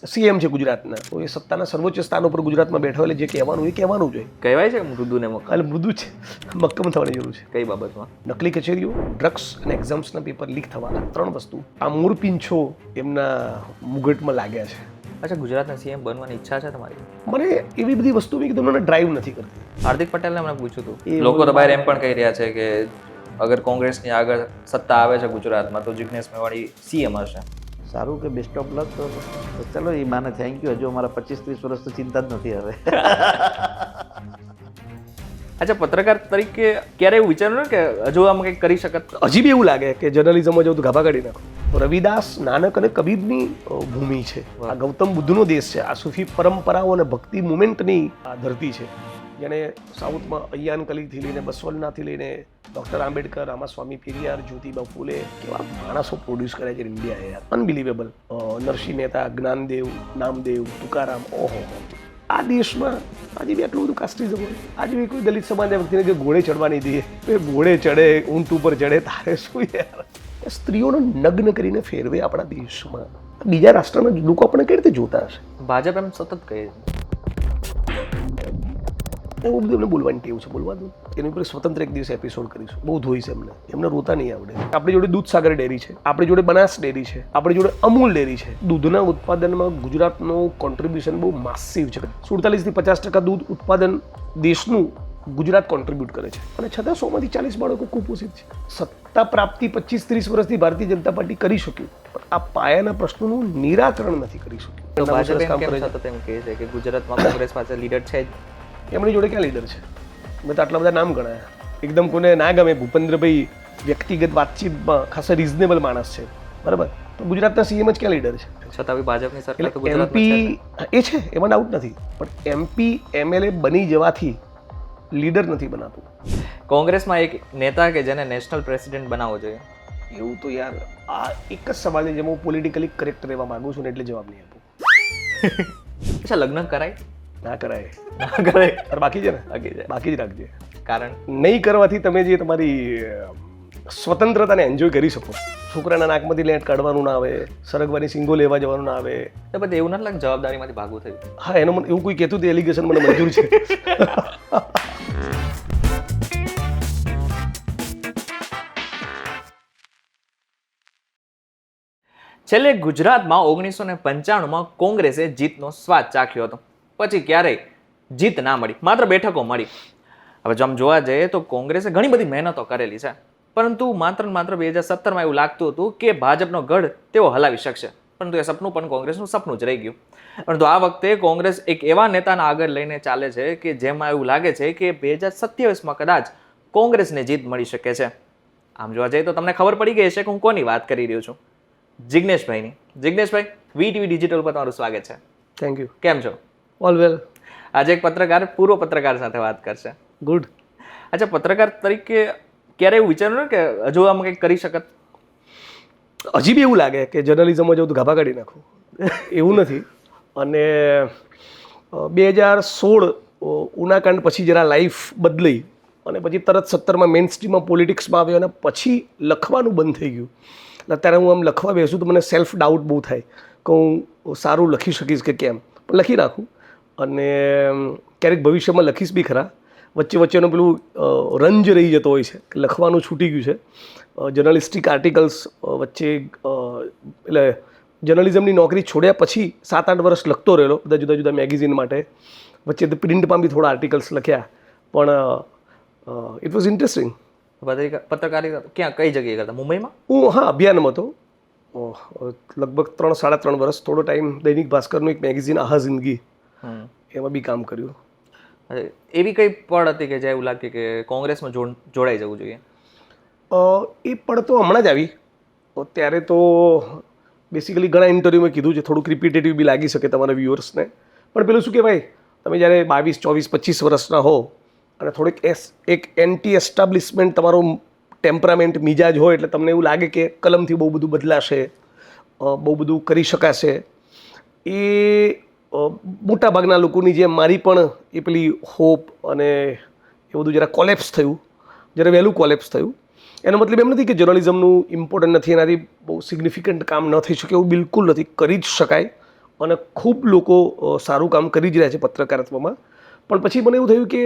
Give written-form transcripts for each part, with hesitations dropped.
CM છે ગુજરાતના, તો એ સત્તાના સર્વોચ્ચ સ્થાન ઉપર ગુજરાતમાં બેઠો એટલે જે કહેવાનું એ કહેવાનું જોઈએ. કહેવાય છે મૃદુ ને મક્કમ. એટલે મૃદુ છે, મક્કમ થવાની જરૂર છે. કઈ બાબતમાં? નકલી કચેરીઓ, ડ્રગ્સ અને એક્ઝામ્સના પેપર લીક થવાના 3 વસ્તુ આ મોરપીંછો એમના મુગટમાં લાગ્યા છે. અચ્છા, ગુજરાતના સીએમ બનવાની ઈચ્છા છે તમારી? મને એવી બધી વસ્તુ મેં કીધું મને ડ્રાઈવ નથી કરતી. હાર્દિક પટેલને મને પૂછ્યું હતું, લોકો તો બહાર એમ પણ કહી રહ્યા છે કે અગર કોંગ્રેસની આગળ સત્તા આવે છે ગુજરાતમાં તો જિગ્નેશ મેવાણી સીએમ હશે. સારું કે બેસ્ટ ઓફ લક. તો ચલો એ માને થેન્ક યુ. હજુ અમારા 25-30 વર્ષ તો ચિંતા જ નથી હવે. અચ્છા, પત્રકાર તરીકે ક્યારે એવું વિચાર્યું ને કે હજુ આમ કંઈક કરી શકત? હજી બી એવું લાગે કે જર્નલિઝમમાં જવું તો ગાભા કાઢી નાખો. રવિદાસ, નાનક અને કબીરની ભૂમિ છે. આ ગૌતમ બુદ્ધનો દેશ છે. આ સૂફી પરંપરાઓ અને ભક્તિ મુવમેન્ટની આ ધરતી છે. જેને સાઉથમાં અય્યાન કલીથી લઈને બસવલનાથી લઈને ડૉક્ટર આંબેડકર, રામાસ્વામી પેરિયાર, જ્યોતિબા ફૂલે કેવા માણસો પ્રોડ્યુસ કર્યા છે ઇન્ડિયાએ. અનબિલિવેબલ. નરસિંહ મહેતા, જ્ઞાનદેવ, નામદેવ, તુકારામ. ઓહો, આ દેશમાં આજે બી આટલું બધું કાસ્ટિઝમ હોય. આજે બી કોઈ દલિત સમાજના વ્યક્તિને કે ઘોડે ચડવા નહીં દે, એ ઘોડે ચડે, ઊંટ ઉપર ચડે, તારે શું યાર? સ્ત્રીઓને નગ્ન કરીને ફેરવે આપણા દેશમાં. બીજા રાષ્ટ્રના લોકો આપણે કઈ રીતે જોતા હશે? ભાજપ એમ સતત કહે છે એવું બધું એમને બોલવાની ટેવ છે, બોલવા દો. એની ઉપર સ્વતંત્ર એક દિવસ એપિસોડ કરીશું. બહુ ધોઈ છે એમને રોતા નહીં આવડે. આપણી જોડે દૂધસાગર ડેરી છે, આપણી જોડે બનાસ ડેરી છે, આપણી જોડે અમૂલ ડેરી છે. દૂધના ઉત્પાદનમાં ગુજરાતનું કોન્ટ્રીબ્યુશન બહુ માસિવ છે. 47% થી 50% દૂધ ઉત્પાદન દેશનું ગુજરાત કોન્ટ્રીબ્યુટ કરે છે અને છતાં 100માંથી 40 બાળકો કુપોષિત છે. સત્તા પ્રાપ્તિ 25-30 વર્ષથી ભારતીય જનતા પાર્ટી કરી શક્યું, પણ આ પાયાના પ્રશ્નોનું નિરાકરણ નથી કરી શક્યું. તો ભાજપ એમ કેમ સતત એમ કહે છે કે ગુજરાતમાં કોંગ્રેસ પાસે લીડર છે જ? એમની જોડે ક્યાં લીડર છે? મેં તો આટલા બધા નામ ગણાયા. એકદમ કોને ના ગમે, ભૂપેન્દ્રભાઈ વ્યક્તિગત વાતચીતમાં ખાસ રિઝનેબલ માણસ છે, બરાબર, તો ગુજરાતના સીએમ જ ક્યાં લીડર છે? છતાં બી ભાજપની સરકાર તો એમપી એ છે, એમાં ડાઉટ નથી, પણ એમપી એમએલએ બની જવાથી લીડર નથી બનાતું. કોંગ્રેસમાં એક નેતા કે જેને નેશનલ પ્રેસિડેન્ટ બનાવવો જોઈએ એવું તો યાર આ એક જ સવાલ છે જેમાં હું પોલિટિકલી કરેક્ટ રહેવા માંગુ છું ને એટલે જવાબ નહીં આપું. અચ્છા, લગ્ન કરાય? ના કરાય. ના કરાય. અરે બાકી છે ને, બાકી છે. બાકી જ રાખજે. કારણ નહીં કરવાથી તમે જે તમારી સ્વતંત્રતાને એન્જોય કરી શકો. છોકરાના નાકમાંથી લેટ કાઢવાનું ના આવે, સરગવાની સિંગો લેવા જવાનું ના આવે. તો પછી એવું નથી લાગે જવાબદારીમાંથી ભાગવું થયું? હા, એનું મને એવું કોઈ કહેતું તે એલિગેશન મને મંજૂર છે. છેલ્લે ગુજરાતમાં 1995માં કોંગ્રેસે જીતનો સ્વાદ ચાખ્યો હતો. પછી ક્યારેય જીત ના મળી, માત્ર બેઠકો મળી. હવે જો આમ જોવા જઈએ તો કોંગ્રેસે ઘણી બધી મહેનતો કરેલી છે, પરંતુ માત્ર 2017માં એવું લાગતું હતું કે ભાજપનો ગઢ તેઓ હલાવી શકશે, પરંતુ એ સપનું પણ કોંગ્રેસનું સપનું જ રહી ગયું. પરંતુ આ વખતે કોંગ્રેસ એક એવા નેતાના આગળ લઈને ચાલે છે કે જેમાં એવું લાગે છે કે 2027માં કદાચ કોંગ્રેસને જીત મળી શકે છે. આમ જોવા જઈએ તો તમને ખબર પડી ગઈ હશે કે હું કોની વાત કરી રહ્યો છું. જિગ્નેશભાઈની. જિગ્નેશભાઈ, વીટીવી ડિજિટલ પર તમારું સ્વાગત છે. Thank you. કેમ છો? All well. આજે એક પત્રકાર પૂર્વ પત્રકાર સાથે વાત કરશે. ગુડ. અચ્છા, પત્રકાર તરીકે ક્યારે એવું વિચાર્યું ને કે હજુ આમ કંઈક કરી શકત? હજી બી એવું લાગે કે જર્નલિઝમમાં જવું તો ગાભા કાઢી નાખું. એવું નથી. અને 2016 ઉનાકાંડ પછી જરા લાઈફ બદલાઈ અને પછી તરત 17માં મેઇન સ્ટ્રીમમાં પોલિટિક્સમાં આવ્યો અને પછી લખવાનું બંધ થઈ ગયું. અત્યારે હું આમ લખવા બેસું તો મને સેલ્ફ ડાઉટ બહુ થાય કે હું સારું લખી શકીશ કે કેમ, પણ લખી નાખું. અને ક્યારેક ભવિષ્યમાં લખીશ બી ખરા. વચ્ચે વચ્ચેનું પેલું રંજ રહી જતો હોય છે કે લખવાનું છૂટી ગયું છે. જર્નલિસ્ટિક આર્ટિકલ્સ વચ્ચે એટલે જર્નલિઝમની નોકરી છોડ્યા પછી 7-8 વર્ષ લખતો રહેલો બધા જુદા જુદા મેગેઝિન માટે. વચ્ચે તો પ્રિન્ટમાં બી થોડા આર્ટિકલ્સ લખ્યા, પણ ઇટ વોઝ ઇન્ટરેસ્ટિંગ. પત્રકારિતા ક્યાં, કઈ જગ્યાએ કરતા? મુંબઈમાં? હું હા અભિયાનમાં હતો લગભગ 3-3.5 વર્ષ. થોડો ટાઈમ દૈનિક ભાસ્કરનું એક મેગેઝિન આહા જિંદગી, એમાં બી કામ કર્યું. એવી કઈ પડ હતી કે જે એવું લાગે કે કોંગ્રેસમાં જોડાઈ જવું જોઈએ? એ પડ તો હમણાં જ આવી. ત્યારે તો બેસિકલી ઘણા ઇન્ટરવ્યૂમાં કીધું છે, થોડુંક રિપીટેટિવ બી લાગી શકે તમારા વ્યુઅર્સને, પણ પેલું શું કહેવાય, તમે જ્યારે 22, 24, 25 વર્ષના હો અને થોડીક એક એન્ટી એસ્ટાબ્લિશમેન્ટ તમારો ટેમ્પરામેન્ટ મિજાજ હોય એટલે તમને એવું લાગે કે કલમથી બહુ બધું બદલાશે, બહુ બધું કરી શકાશે. એ મોટાભાગના લોકોની જેમ મારી પણ એ પેલી હોપ અને એ બધું જરા કોલેપ્સ થયું, જ્યારે વહેલું કોલેપ્સ થયું. એનો મતલબ એમ નથી કે જર્નલિઝમનું ઇમ્પોર્ટન્ટ નથી, એનાથી બહુ સિગ્નિફિકન્ટ કામ ન થઈ શકે, એવું બિલકુલ નથી. કરી જ શકાય અને ખૂબ લોકો સારું કામ કરી જ રહ્યા છે પત્રકારત્વમાં. પણ પછી મને એવું થયું કે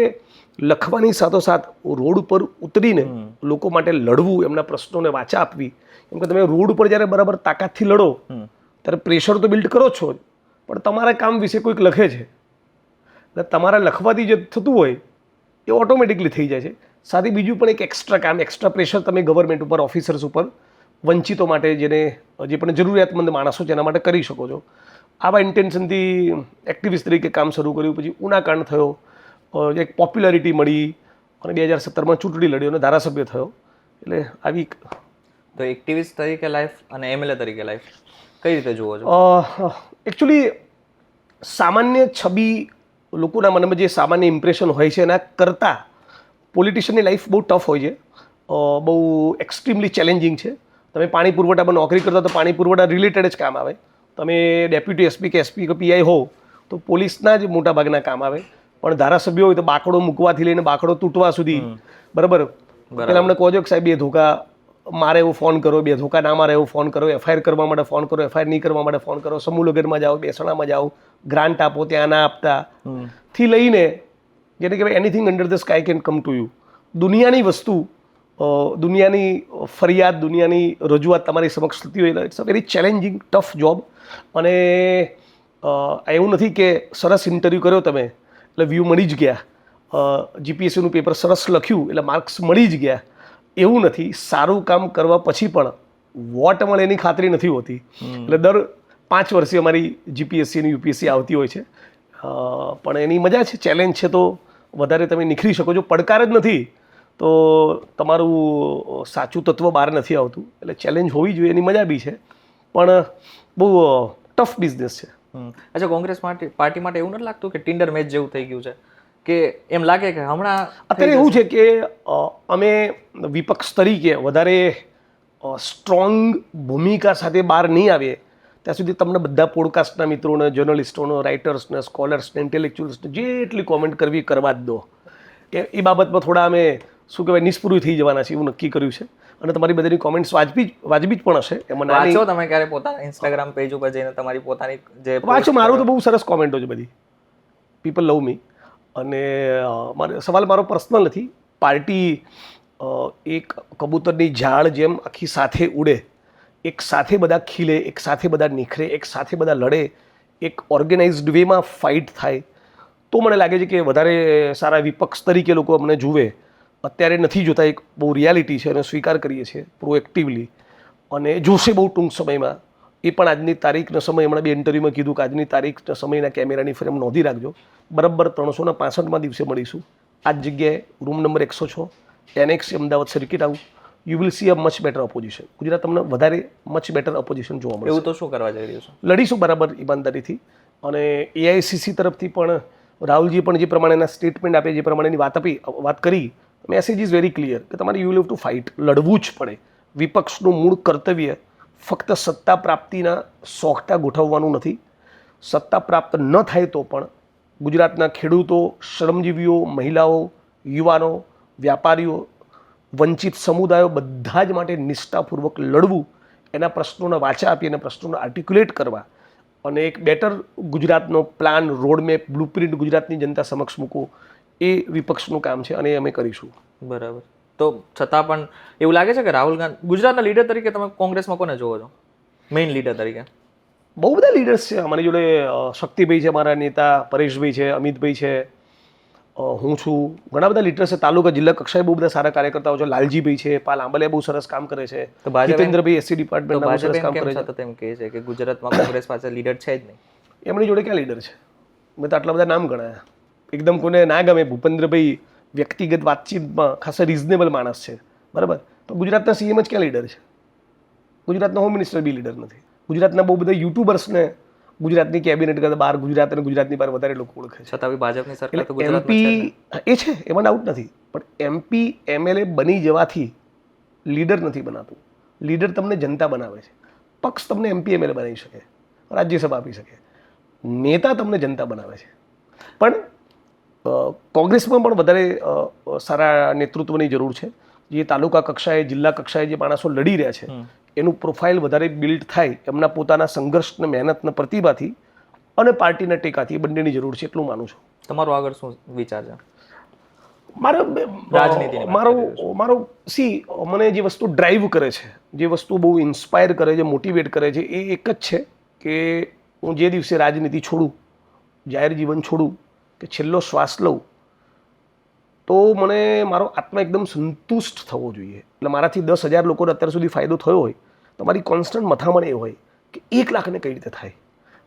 લખવાની સાથોસાથ રોડ ઉપર ઉતરીને લોકો માટે લડવું, એમના પ્રશ્નોને વાચા આપવી. કેમ કે તમે રોડ ઉપર જ્યારે બરાબર તાકાતથી લડો ત્યારે પ્રેશર તો બિલ્ડ કરો છો જ, પણ તમારા કામ વિશે કોઈક લખે છે એટલે તમારા લખવાથી જે થતું હોય એ ઓટોમેટિકલી થઈ જાય છે. સાથે બીજું પણ એક એક્સ્ટ્રા કામ, એક્સ્ટ્રા પ્રેશર તમે ગવર્મેન્ટ ઉપર, ઓફિસર્સ ઉપર, વંચિતો માટે, જેને જે પણ જરૂરિયાતમંદ માણસો છે એના માટે કરી શકો છો. આવા ઇન્ટેન્શનથી એક્ટિવિસ્ટ તરીકે કામ શરૂ કર્યું. પછી ઉનાકાંડ થયો, એક પોપ્યુલારિટી મળી અને 2017માં ચૂંટણી લડ્યો અને ધારાસભ્ય થયો. એટલે આવી તો એક્ટિવિસ્ટ તરીકે લાઈફ અને એમએલએ તરીકે લાઈફ કઈ રીતે જુઓ છો? એકચ્યુઅલી સામાન્ય છબી, લોકોના મનમાં જે સામાન્ય ઇમ્પ્રેશન હોય છે એના કરતાં પોલિટિશિયનની લાઈફ બહુ ટફ હોય છે, બહુ એક્સ્ટ્રીમલી ચેલેન્જિંગ છે. તમે પાણી પુરવઠામાં નોકરી કરતા તો પાણી પુરવઠા રિલેટેડ જ કામ આવે. તમે ડેપ્યુટી એસપી કે એસપી કે પીઆઈ હો તો પોલીસના જ મોટા ભાગના કામ આવે. પણ ધારાસભ્ય હોય તો બાકડો મૂકવાથી લઈને બાકડો તૂટવા સુધી, બરાબર. પેલા અમને કહો છો કે સાહેબ 2 ધોકા મારે એવો ફોન કરો, 2 ધોકા ના મારે એવો ફોન કરો, એફઆઈઆર કરવા માટે ફોન કરો, એફઆઈઆર નહીં કરવા માટે ફોન કરો, સમૂહ લગ્નમાં જાઓ, બેસણામાં જાઓ, ગ્રાન્ટ આપો, ત્યાં ના આપતા થી લઈને જેને કહેવાય anything under the sky can come to you. દુનિયાની વસ્તુ, દુનિયાની ફરિયાદ, દુનિયાની રજૂઆત તમારી સમક્ષ થતી હોય. It's a very challenging, tough job. અને એવું નથી કે સરસ ઇન્ટરવ્યૂ કર્યો તમે એટલે વ્યૂ મળી જ ગયા, જીપીએસસીનું પેપર સરસ લખ્યું એટલે માર્ક્સ મળી જ ગયા, એવું નથી. સારું કામ કરવા પછી પણ વોટ મળે એની ખાતરી નથી હોતી. એટલે દર 5 વર્ષે અમારી જીપીએસસી અને યુપીએસસી આવતી હોય છે. પણ એની મજા છે, ચેલેન્જ છે તો વધારે તમે નીકળી શકો છો. પડકાર જ નથી તો તમારું સાચું તત્વ બહાર નથી આવતું. એટલે ચેલેન્જ હોવી જોઈએ, એની મજા બી છે, પણ બહુ ટફ બિઝનેસ છે. અચ્છા, કોંગ્રેસ પાર્ટી માટે એવું નથી લાગતું કે ટિન્ડર મેચ જેવું થઈ ગયું છે? કે એમ લાગે કે હમણાં અત્યારે એવું છે કે અમે વિપક્ષ તરીકે વધારે સ્ટ્રોંગ ભૂમિકા સાથે બહાર નહીં આવીએ ત્યાં સુધી તમને બધા પોડકાસ્ટના મિત્રોને, જર્નલિસ્ટોને, રાઇટર્સને, સ્કોલર્સને, ઇન્ટેલેક્ચ્યુઅલ્સને જેટલી કોમેન્ટ કરવી કરવા જ દો. એ બાબતમાં થોડા અમે શું કહેવાય નિષ્પૃહ થઈ જવાના છે એવું નક્કી કર્યું છે. અને તમારી બધાની કોમેન્ટ્સ વાજબી જ પણ હશે. એમાં વાંચો તમે ક્યારે પોતાના ઇન્સ્ટાગ્રામ પેજ ઉપર જઈને તમારી પોતાની જે વાંચો? મારું તો બહુ સરસ કોમેન્ટો છે બધી. પીપલ લવ મી. અને સવાલ મારો પર્સનલ નથી. પાર્ટી એક કબૂતરની ઝાડ જેમ આખી સાથે ઉડે, એક સાથે બધા ખીલે, એક સાથે બધા નિખરે, એક સાથે બધા લડે, એક ઓર્ગેનાઇઝડ વેમાં ફાઇટ થાય તો મને લાગે છે કે વધારે સારા વિપક્ષ તરીકે લોકો અમને જુએ. અત્યારે નથી જોતા, એક બહુ રિયાલિટી છે અને સ્વીકાર કરીએ છીએ પ્રોએક્ટિવલી, અને જોશે બહુ ટૂંક સમયમાં. એ પણ આજની તારીખનો સમય, હમણાં 2 ઇન્ટરવ્યૂમાં કીધું કે આજની તારીખના સમયના કેમેરાની ફ્રેમ નોંધી રાખજો. બરાબર 365માં દિવસે મળીશું આ જ જગ્યાએ, room number 106, NX Ahmedabad circuit house. You will see a much better opposition. Gujarat તમને વધારે મચ બેટર ઓપોઝિશન જોવા મળશે. એવું તો શું કરવા જઈ રહ્યું છે? લડીશું બરાબર ઈમાનદારીથી. અને AICC તરફથી પણ રાહુલજી પણ જે પ્રમાણેના સ્ટેટમેન્ટ આપે, જે પ્રમાણેની વાત કરી, મેસેજ ઇઝ વેરી ક્લિયર કે તમારે you will have to fight, લડવું જ પડે. વિપક્ષનું મૂળ કર્તવ્ય ફક્ત સત્તા પ્રાપ્તિના સોગટા ગોઠવવાનું નથી. સત્તા પ્રાપ્ત ન થાય તો પણ ગુજરાતના ખેડૂતો, શ્રમજીવીઓ, મહિલાઓ, યુવાનો, વ્યાપારીઓ, વંચિત સમુદાયો બધા જ માટે નિષ્ઠાપૂર્વક લડવું, એના પ્રશ્નોના વાચા આપી, એના પ્રશ્નોને આર્ટિક્યુલેટ કરવા અને એક બેટર ગુજરાતનો પ્લાન, રોડમેપ, બ્લુપ્રિન્ટ ગુજરાતની જનતા સમક્ષ મૂકવો, એ વિપક્ષનું કામ છે અને અમે કરીશું. બરાબર. તો છતાં પણ એવું લાગે છે કે રાહુલ ગાંધી ગુજરાતના લીડર તરીકે તમે કોંગ્રેસમાં કોને જોવો છો મેઇન લીડર તરીકે? બહુ બધા લીડર્સ છે અમારી જોડે. શક્તિભાઈ છે, મારા નેતા, પરેશભાઈ છે, અમિતભાઈ છે, હું છું, ઘણા બધા લીડર્સ છે. તાલુકા જિલ્લા કક્ષાએ બહુ બધા સારા કાર્યકર્તાઓ છે. લાલજીભાઈ છે, પાલ આંબલિયા બહુ સરસ કામ કરે છે. જીતેન્દ્રભાઈ એસસી ડિપાર્ટમેન્ટમાં બહુ સરસ કામ કરે છે. તેમ કહે છે કે ગુજરાતમાં કોંગ્રેસ પાસે લીડર છે જ નહીં. એમની જોડે ક્યાં લીડર છે? મેં તો આટલા બધા નામ ગણાયા. એકદમ કોને ના ગમે, ભૂપેન્દ્રભાઈ વ્યક્તિગત વાતચીતમાં ખાસા રિઝનેબલ માણસ છે, બરાબર. તો ગુજરાતના CM જ ક્યાં લીડર છે? ગુજરાતના હોમ મિનિસ્ટર બી લીડર નથી. ગુજરાતના બહુ બધા યુટ્યુબર્સને ગુજરાતની કેબિનેટ કરતાં બહાર ગુજરાત અને ગુજરાતની બહાર વધારે લોકો ઓળખે છે. છતાં ભાજપની સરકાર તો MP એ છે, એમાં ડાઉટ નથી. પણ MP MLA બની જવાથી લીડર નથી બનાતું. લીડર તમને જનતા બનાવે છે. પક્ષ તમને MP MLA બનાવી શકે, રાજ્યસભા આપી શકે, નેતા તમને જનતા બનાવે છે. પણ કોંગ્રેસમાં પણ વધારે સારા નેતૃત્વની જરૂર છે. જે તાલુકા કક્ષાએ, જિલ્લા કક્ષાએ જે માણસો લડી રહ્યા છે એનું પ્રોફાઇલ વધારે બિલ્ડ થાય, એમના પોતાના સંઘર્ષ ને મહેનતના પ્રતિભાથી અને પાર્ટીના ટેકાથી એ બંનેની જરૂર છે એટલું માનું છું. તમારો આગળ શું વિચાર છે? મારો મારો મને જે વસ્તુ ડ્રાઈવ કરે છે, જે વસ્તુ બહુ ઇન્સ્પાયર કરે છે, મોટિવેટ કરે છે, એ એક જ છે કે હું જે દિવસે રાજનીતિ છોડું, જાહેર જીવન છોડું, કે છેલ્લો શ્વાસ લઉં, તો મને મારો આત્મા એકદમ સંતુષ્ટ થવો જોઈએ. એટલે મારાથી 10,000 લોકોને અત્યાર સુધી ફાયદો થયો હોય તો મારી કોન્સ્ટન્ટ મથામણ એ હોય કે 1 લાખને કઈ રીતે થાય.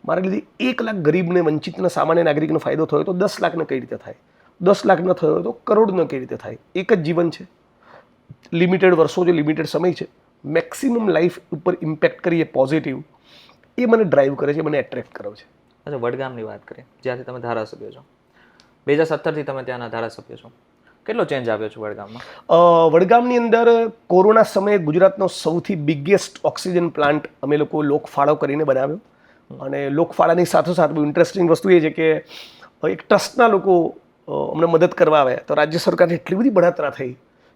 મારા લીધે 1 લાખ ગરીબને, વંચિતને, સામાન્ય નાગરિકને ફાયદો થયો તો 10 લાખને કઈ રીતે થાય, 10 લાખ ન થયો હોય તો કરોડને કઈ રીતે થાય. એક જ જીવન છે, લિમિટેડ વર્ષો છે, લિમિટેડ સમય છે, મેક્સિમમ લાઈફ ઉપર ઇમ્પેક્ટ કરીએ પોઝિટિવ, એ મને ડ્રાઈવ કરે છે, મને એટ્રેક્ટ કરે છે. અચ્છા, વડગામની વાત કરીએ, જ્યાંથી તમે ધારાસભ્ય છો. 2017થી તમે ત્યાંના ધારાસભ્ય છો. કેટલો ચેન્જ આવ્યો છે વડગામમાં? વડગામની અંદર કોરોના સમયે ગુજરાતનો સૌથી બિગેસ્ટ ઓક્સિજન પ્લાન્ટ અમે લોકો લોકફાળો કરીને બનાવ્યો. અને લોકફાળાની સાથોસાથ બહુ ઇન્ટરેસ્ટિંગ વસ્તુ એ છે કે એક ટ્રસ્ટના લોકો અમને મદદ કરવા આવ્યા તો રાજ્ય સરકારને એટલી બધી બળતરા થઈ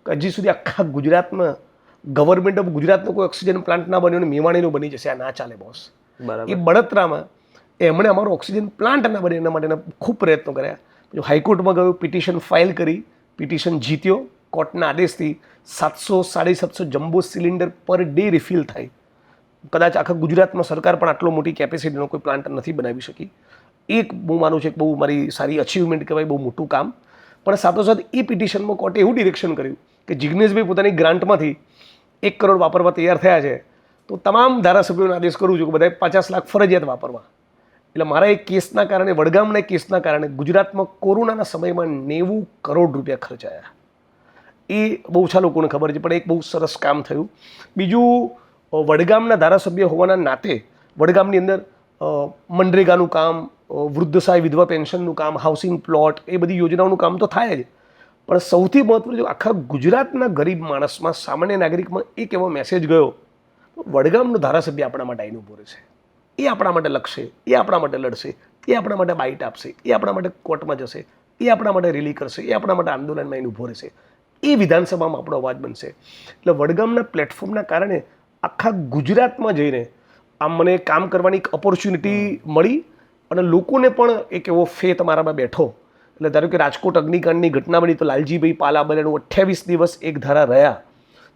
કે હજી સુધી આખા ગુજરાતમાં ગવર્મેન્ટ ઓફ ગુજરાતનો કોઈ ઓક્સિજન પ્લાન્ટ ના બન્યો અને મેવાણીનો બની જશે. આ ના ચાલે બોસ. બરાબર. એ બળતરામાં એમણે અમારો ઓક્સિજન પ્લાન્ટ ના બને એના માટેના ખૂબ પ્રયત્નો કર્યા. પછી હાઈકોર્ટમાં ગયો, પિટિશન ફાઇલ કરી, પિટિશન જીત્યો. કોર્ટના આદેશથી 700-750 jumbo cylinder per day refill થાય. કદાચ આખા ગુજરાતમાં સરકાર પણ આટલો મોટી કેપેસિટીનો કોઈ પ્લાન્ટ નથી બનાવી શકી. એક હું માનું છું કે બહુ મારી સારી અચીવમેન્ટ કહેવાય, બહુ મોટું કામ. પણ સાથોસાથ એ પિટિશનમાં કોર્ટે એવું ડિરેક્શન કર્યું કે જિગ્નેશભાઈ પોતાની ગ્રાન્ટમાંથી 1 કરોડ વાપરવા તૈયાર થયા છે તો તમામ ધારાસભ્યોને આદેશ કરું છું કે બધાએ 50 લાખ ફરજિયાત વાપરવા. એટલે મારા એક કેસના કારણે, વડગામના એક કેસના કારણે ગુજરાતમાં કોરોનાના સમયમાં 90 કરોડ રૂપિયા ખર્ચાયા. એ બહુ ઓછા લોકોને ખબર છે, પણ એક બહુ સરસ કામ થયું. બીજું, વડગામના ધારાસભ્ય હોવાના નાતે વડગામની અંદર મનરેગાનું કામ, વૃદ્ધ સહાય, વિધવા પેન્શનનું કામ, હાઉસિંગ પ્લોટ, એ બધી યોજનાઓનું કામ તો થાય જ. પણ સૌથી મહત્વનું જો આખા ગુજરાતના ગરીબ માણસમાં, સામાન્ય નાગરિકમાં એક એવો મેસેજ ગયો, વડગામનો ધારાસભ્ય આપણા માટે આવીને ઊભો રહેશે, એ આપણા માટે લખશે, એ આપણા માટે લડશે, એ આપણા માટે બાઇટ આપશે, એ આપણા માટે કોર્ટમાં જશે, એ આપણા માટે રેલી કરશે, એ આપણા માટે આંદોલનમાં આવીને ઊભો રહેશે, એ વિધાનસભામાં આપણો અવાજ બનશે. એટલે વડગામના પ્લેટફોર્મના કારણે આખા ગુજરાતમાં જઈને આમ મને કામ કરવાની એક ઓપોર્ચ્યુનિટી મળી અને લોકોને પણ એક એવો ફેથ મારામાં બેઠો. એટલે ધારો કે રાજકોટ અગ્નિકાંડની ઘટના બની તો લાલજીભાઈ પાલાબલેનું 28 દિવસ એક ધારા રહ્યા,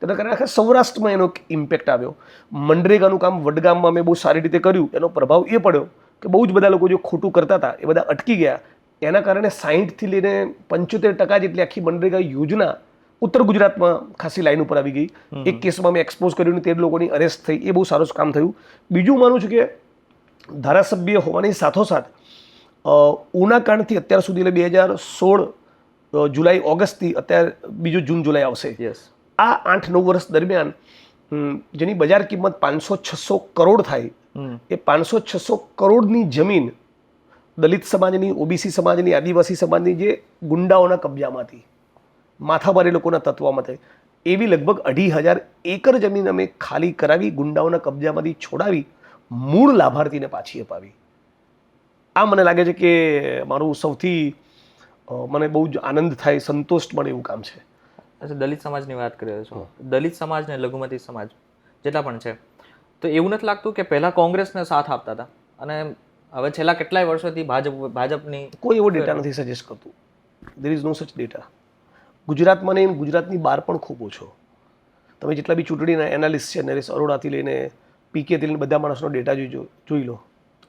તેના કારણે આખા સૌરાષ્ટ્રમાં એનો ઇમ્પેક્ટ આવ્યો. મનરેગાનું કામ વડગામમાં મેં બહુ સારી રીતે કર્યું, એનો પ્રભાવ એ પડ્યો કે બહુ જ બધા લોકો જે ખોટું કરતા હતા એ બધા અટકી ગયા. એના કારણે 60થી લઈને 75% જેટલી આખી મનરેગા યોજના ઉત્તર ગુજરાતમાં ખાસી લાઈન ઉપર આવી ગઈ. એક કેસમાં મેં એક્સપોઝ કર્યું ને 13 લોકોની અરેસ્ટ થઈ. એ બહુ સારું કામ થયું. બીજું માનું છું કે ધારાસભ્ય હોવાની સાથોસાથ ઉનાકાંડથી અત્યાર સુધી, એટલે 2016 જુલાઈ ઓગસ્ટથી અત્યારે બીજું જૂન જુલાઈ આવશે, આ 8-9 વર્ષ દરમિયાન જેની બજાર કિંમત 500-600 કરોડ થાય, એ 500-600 કરોડની જમીન દલિત સમાજની, ઓબીસી સમાજની, આદિવાસી સમાજની જે ગુંડાઓના કબજામાંથી, માથાભારે લોકોના તત્વમાંથી, એવી લગભગ 2,500 એકર જમીન અમે ખાલી કરાવી, ગુંડાઓના કબજામાંથી છોડાવી, મૂળ લાભાર્થીને પાછી અપાવી. આ મને લાગે છે કે મારું સૌથી મને બહુ જ આનંદ થાય, સંતોષ મળે એવું કામ છે. અચ્છા, દલિત સમાજની વાત કરી રહ્યો છો. દલિત સમાજ ને લઘુમતી સમાજ જેટલા પણ છે, તો એવું નથી લાગતું કે પહેલા કોંગ્રેસને સાથ આપતા હતા અને હવે છેલ્લા કેટલાય વર્ષોથી ભાજપની કોઈ એવો ડેટા નથી સજેસ્ટ કરતું. દેર ઇઝ નો સચ ડેટા. ગુજરાતમાં નહીં, ગુજરાતની બહાર પણ ખૂબ ઓછો. તમે જેટલા બી ચૂંટણીના એનાલિસ્ટ છે, નરેશ અરોડાથી લઈને પીકેથી લઈને બધા માણસનો ડેટા જોઈ લો.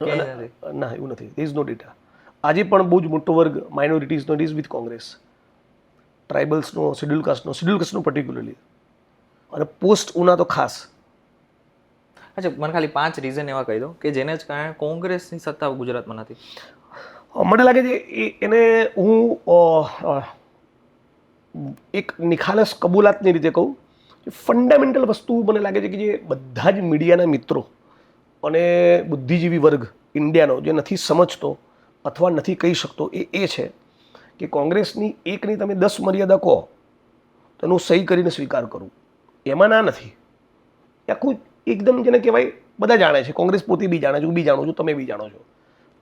ના, એવું નથી. There is no data. આજે પણ બહુ જ મોટો વર્ગ માઇનોરિટીઝનો ઇઝ વિથ કોંગ્રેસ. ટ્રાઇબલ્સનો, શેડ્યુલ કાસ્ટનો પર્ટિક્યુલરલી, અને પોસ્ટ ઉના તો ખાસ. અચ્છા, મને ખાલી 5 રીઝન એવા કહી દો કે જેને જ કારણે કોંગ્રેસની સત્તા ગુજરાતમાં નથી. મને લાગે છે એને હું એક નિખાલસ કબૂલાતની રીતે કહું, ફંડામેન્ટલ વસ્તુ મને લાગે છે કે જે બધા જ મીડિયાના મિત્રો અને બુદ્ધિજીવી વર્ગ ઇન્ડિયાનો જે નથી સમજતો અથવા નથી કહી શકતો એ છે કે કોંગ્રેસની એકની તમે 10 મર્યાદા કહો તો એનું સહી કરીને સ્વીકાર કરું, એમાં ના નથી. આખું એકદમ જેને કહેવાય બધા જાણે છે, કોંગ્રેસ પોતે બી જાણે છે, હું બી જાણું છું, તમે બી જાણો છો.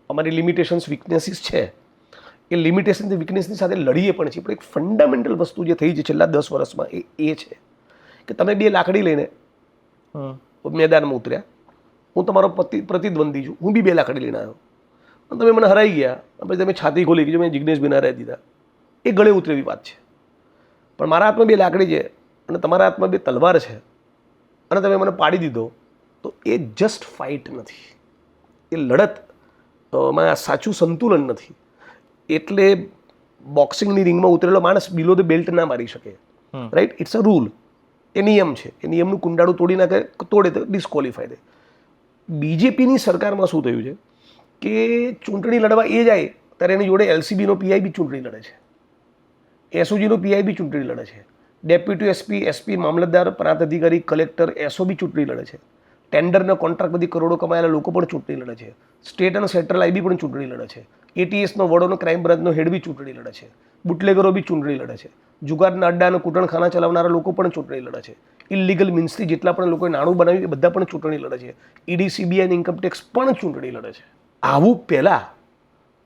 અમારી લિમિટેશન્સ, વીકનેસીસ છે, એ લિમિટેશન વીકનેસની સાથે લડીએ પણ છીએ. પણ એક ફંડામેન્ટલ વસ્તુ જે થઈ છે છેલ્લા 10 વર્ષમાં એ છે કે તમે 2 લાકડી લઈને મેદાનમાં ઉતર્યા, હું તમારો પ્રતિદ્વંદી છું, હું બી 2 લાકડી લઈને આવ્યો, અને તમે મને હરાઈ ગયા અને પછી તમે છાતી ખોલી કે જો મેં જિગ્નેશભાઈને હરાવી દીધા, એ ગળે ઉતરે એવી વાત છે. પણ મારા હાથમાં 2 લાકડી છે અને તમારા હાથમાં 2 તલવાર છે અને તમે મને પાડી દીધો, તો એ જસ્ટ ફાઇટ નથી, એ લડત માં સાચું સંતુલન નથી. એટલે બોક્સિંગની રિંગમાં ઉતરેલો માણસ બિલો ધ બેલ્ટ ના મારી શકે, રાઈટ? ઇટ્સ અ રૂલ, એ નિયમ છે. એ નિયમનું કુંડાળું તોડી નાખે, તોડે તો ડિસ્કોલિફાય થાય. બીજેપીની સરકારમાં શું થયું છે કે ચૂંટણી લડવા એ જાય ત્યારે એની જોડે એલસીબીનો પીઆઈ બી ચૂંટણી લડે છે, એસઓજીનો પીઆઈ બી ચૂંટણી લડે છે, ડેપ્યુટી એસપી, મામલતદાર, પ્રાંત અધિકારી, કલેક્ટર, એસઓ બી ચૂંટણી લડે છે, ટેન્ડરના કોન્ટ્રાક્ટ બધી કરોડો કમાયેલા લોકો પણ ચૂંટણી લડે છે, સ્ટેટ અને સેન્ટ્રલ આઈબી પણ ચૂંટણી લડે છે, એટીએસનો વડોનો ક્રાઇમ બ્રાન્ચનો હેડ બી ચૂંટણી લડે છે, બુટલેગરો બી ચૂંટણી લડે છે, જુગારના અડ્ડા અને કૂટણખાના ચલાવનારા લોકો પણ ચૂંટણી લડે છે, ઇલીગલ મીન્સથી જેટલા પણ લોકોએ નાણું બનાવ્યું એ બધા પણ ચૂંટણી લડે છે, ઈડી, સીબીઆઈ અને ઇન્કમટેક્સ પણ ચૂંટણી લડે છે. આવું પહેલાં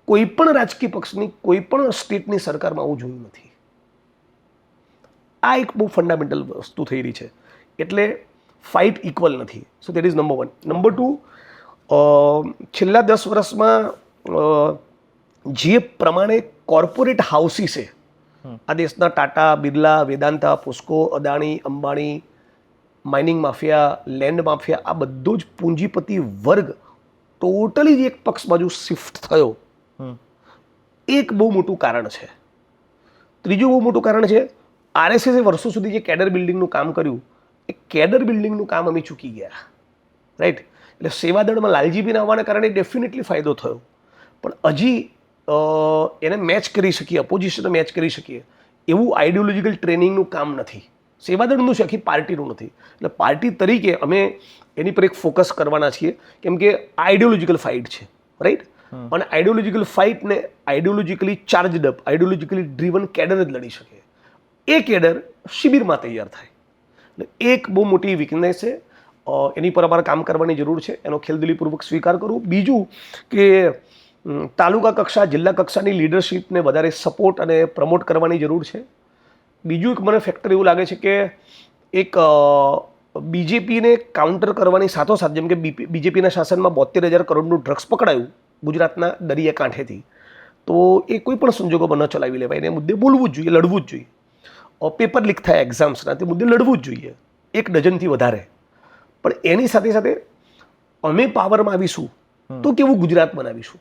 કોઈ પણ રાજકીય પક્ષની કોઈ પણ સ્ટેટની સરકારમાં આવું જોયું નથી. આ એક બહુ ફંડામેન્ટલ વસ્તુ થઈ રહી છે. એટલે ફાઇટ ઇક્વલ નથી. So that is number 1. Number 2, છેલ્લા 10 વર્ષમાં જે પ્રમાણે કોર્પોરેટ હાઉસીસે આ દેશના Tata, Birla, Vedanta, POCSO, Adani, Ambani, mining mafia, land mafia, આ બધો જ પૂંજીપતિ વર્ગ ટોટલી જ એક પક્ષ બાજુ શિફ્ટ થયો, એક બહુ મોટું કારણ છે. ત્રીજું બહુ મોટું કારણ છે, આરએસએસે વર્ષો સુધી જે કેડર બિલ્ડિંગનું કામ કર્યું, એ કેડર બિલ્ડિંગનું કામ અમે ચૂકી ગયા, રાઈટ? એટલે સેવાદળમાં લાલજીબીના આવવાના કારણે ડેફિનેટલી ફાયદો થયો, પણ હજી એને મેચ કરી શકીએ, અપોઝિશનને મેચ કરી શકીએ એવું આઈડિયોલોજીકલ ટ્રેનિંગનું કામ નથી. સેવાદળનું છે, આખી પાર્ટીનું નથી. એટલે પાર્ટી તરીકે અમે એની પર એક ફોકસ કરવાના છીએ, કેમ કે આઈડિયોલોજીકલ ફાઇટ છે, રાઈટ? અને આઈડિયોલોજીકલ ફાઇટને આઈડિયોલોજીકલી ચાર્જડ અપ, આઈડિયોલોજીકલી ડ્રીવન કેડર જ લડી શકે. એ કેડર શિબિરમાં તૈયાર થાય. એટલે એક બહુ મોટી વીકનેસ છે, એની પર અમારે કામ કરવાની જરૂર છે, એનો ખેલદિલીપૂર્વક સ્વીકાર કરું. બીજું કે તાલુકા કક્ષા, જિલ્લા કક્ષાની લીડરશીપને વધારે સપોર્ટ અને પ્રમોટ કરવાની જરૂર છે. બીજું એક મને ફેક્ટર એવું લાગે છે કે એક બીજેપીને કાઉન્ટર કરવાની સાથોસાથ, જેમ કે બીજેપીના શાસનમાં 72,000 કરોડનું ડ્રગ્સ પકડાયું ગુજરાતના દરિયાકાંઠેથી, તો એ કોઈ પણ સંજોગોમાં ન ચલાવી લેવાય. એને મુદ્દે બોલવું જ જોઈએ, લડવું જ જોઈએ. પેપર લીક થાય એક્ઝામ્સના, તે મુદ્દે લડવું જ જોઈએ, 1 ડઝનથી વધારે. પણ એની સાથે સાથે અમે પાવરમાં આવીશું તો કેવું ગુજરાત બનાવીશું,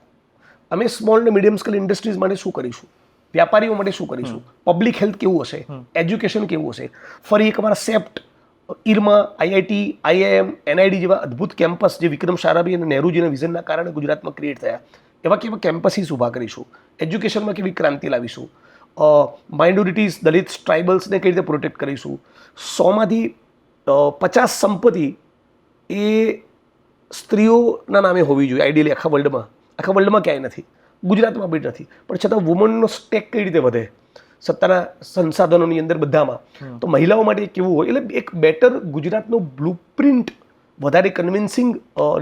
અમે સ્મોલ અને મીડિયમ સ્કેલ ઇન્ડસ્ટ્રીઝ માટે શું કરીશું, વ્યાપારીઓ માટે શું કરીશું, પબ્લિક હેલ્થ કેવું હશે, એજ્યુકેશન કેવું હશે. ફરી એકવાર CEPT, IRMA, IIT, IIM, NID જેવા અદ્ભુત કેમ્પસ જે વિક્રમ સારાભાઈ અને નહેરુજીના વિઝનના કારણે ગુજરાતમાં ક્રિએટ થયા, એવા કેવા કેમ્પસીસ ઊભા કરીશું, એજ્યુકેશનમાં કેવી ક્રાંતિ લાવીશું, માઇનોરિટીઝ, દલિત, ટ્રાઇબલ્સને કઈ રીતે પ્રોટેક્ટ કરીશું. 100માંથી 50 સંપત્તિ એ સ્ત્રીઓના નામે હોવી જોઈએ આઈડિયલી. આખા વર્લ્ડમાં ક્યાંય નથી, ગુજરાતમાં બી નથી, પણ છતાં વુમનનો સ્ટેક કઈ રીતે વધે સત્તાના સંસાધનોની અંદર બધામાં, તો મહિલાઓ માટે કેવું હોય. એટલે એક બેટર ગુજરાતનો બ્લુપ્રિન્ટ વધારે કન્વિન્સિંગ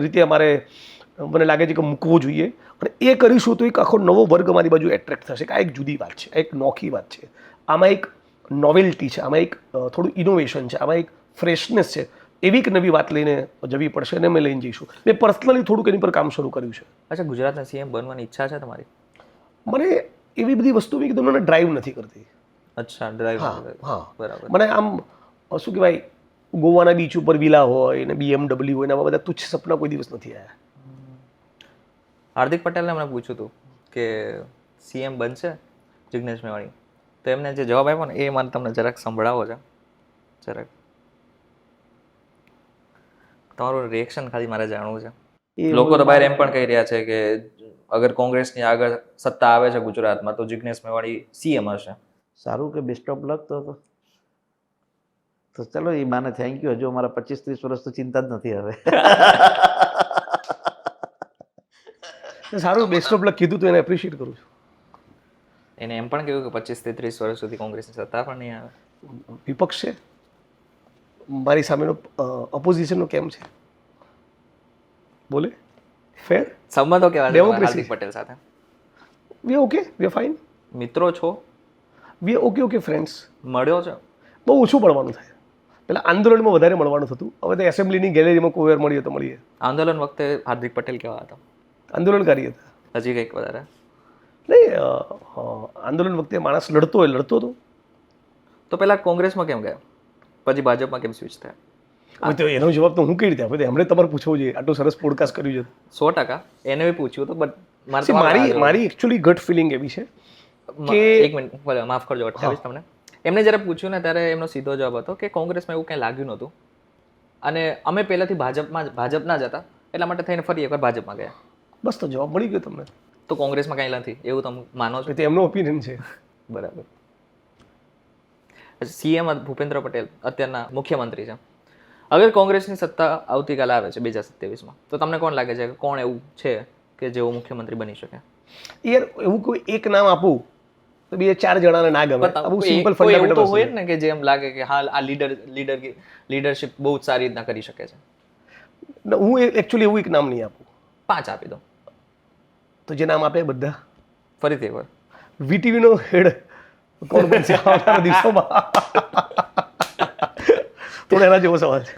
રીતે અમારે, મને લાગે છે કે મૂકવો જોઈએ. અને એ કરીશું તો એક આખો નવો વર્ગ અમારી બાજુ એટ્રેક્ટ થશે કે આ એક જુદી વાત છે, આ એક નોખી વાત છે, આમાં એક નોવેલ્ટી છે, આમાં એક થોડું ઇનોવેશન છે, આમાં એક ફ્રેશનેસ છે. એવી એક નવી વાત લઈને જવી પડશે અને અમે લઈને જઈશું. મેં પર્સનલી થોડુંક એની પર કામ શરૂ કર્યું છે. અચ્છા, ગુજરાતના સીએમ બનવાની ઈચ્છા છે તમારી? મને એવી બધી વસ્તુ મેં કીધું, મને ડ્રાઈવ નથી કરતી. અચ્છા, ડ્રાઈવ. હા, બરાબર. મને આમ શું કહેવાય, ગોવાના બીચ ઉપર વિલા હોય ને BMW હોય ને આવા બધા તુચ્છ સપના કોઈ દિવસ નથી આવ્યા. હાર્દિક પટેલને મને પૂછ્યું હતું કે સીએમ બનશે જિગ્નેશ મેવાણી, તો એમને જે જવાબ આપ્યો ને એ મને તમને જરાક સંભળાવો છે. જરાક તમારું રિએક્શન ખાલી મારે જાણવું છે. લોકો તો બહાર એમ પણ કહી રહ્યા છે કે અગર કોંગ્રેસની આગળ સત્તા આવે છે ગુજરાતમાં તો જિગ્નેશ મેવાણી સીએમ હશે. સારું કે બેસ્ટ ઓફ લક. તો ચલો, એ માને થેન્ક યુ. હજુ અમારા 25-30 વર્ષ તો ચિંતા જ નથી હવે. સારું, બેસ્ટ ઓફ લક કીધું તો એને એપ્રિશિએટ કરું છું. એને એમ પણ કહ્યું કે 25 થી 30 વર્ષ સુધી કોંગ્રેસની સત્તા પણ નહીં આવે. વિપક્ષ છે, મારી સામેનો ઓપોઝિશનનો કેમ છે, બોલે ફેર. સંબંધો કેવા છે Democracy. હાર્દિક પટેલ સાથે? વી ઓકે, વી ફાઇન, મિત્રો છો? We okay friends. મળ્યો છે? બહુ ઓછું મળવાનું થાય. પેલા આંદોલનમાં વધારે મળવાનું થતું, હવે તો એસેમ્બલીની ગેલેરીમાં કોઈ વાર મળીએ તો મળીએ. આંદોલન વખતે હાર્દિક પટેલ કેવા હતા? આંદોલનકારી હતા. હજી કંઈક વધારે? નહીં, આંદોલન વખતે માણસ લડતો હતો. તો પહેલા કોંગ્રેસમાં કેમ ગયા, પછી ભાજપમાં કેમ સ્વિચ થયા? હવે તો એનો જવાબ તો હું કેવી રીતે આપું? એમણે તમારે પૂછવું જોઈએ. આટલું સરસ પોડકાસ્ટ કર્યું છે. 100% એને બી પૂછ્યું હતું, બટ See, મારી એકચ્યુઅલી ગટ ફિલિંગ એવી છે કે એક મિનિટ માફ કરજો, અટકાવીશ તમને. એમને જ્યારે પૂછ્યું ને ત્યારે એમનો સીધો જવાબ હતો કે કોંગ્રેસમાં એવું કંઈ લાગ્યું નહોતું અને અમે પહેલાથી ભાજપના જ હતા, એટલા માટે થઈને ફરી એકવાર ભાજપમાં ગયા. બસ તો જવાબ મળી ગયો તમને. તો કોંગ્રેસમાં કંઈ નથી એવું તમે માનો છો? તો એમનો ઓપિનિયન છે. બરાબર. સીએમ ભૂપેન્દ્ર પટેલ અત્યારના મુખ્યમંત્રી છે. અગર કોંગ્રેસની સત્તા આવતીકાલે આવે છે 2027માં, તો તમને કોણ લાગે છે કે કોણ એવું છે કે જેવો મુખ્યમંત્રી બની શકે? યાર એવું કોઈ એક નામ આપું તો 2-4 જણાને ના ગમે. બહુ સિમ્પલ કોઈ એવું તો ફંડામેન્ટલ હોય જ ને કે જે એમ લાગે કે હા આ લીડરશિપ બહુ જ સારી રીતના કરી શકે છે. હું એકચ્યુઅલી એવું એક નામ નહીં આપું. 5 આપી દો. તો જે નામ આપે બધા ફરીથી એકવાર. વીટીવી નો હેડ કોણ બનશે આવનારા દિવસોમાં? થોડો એના જેવો સવાલ છે.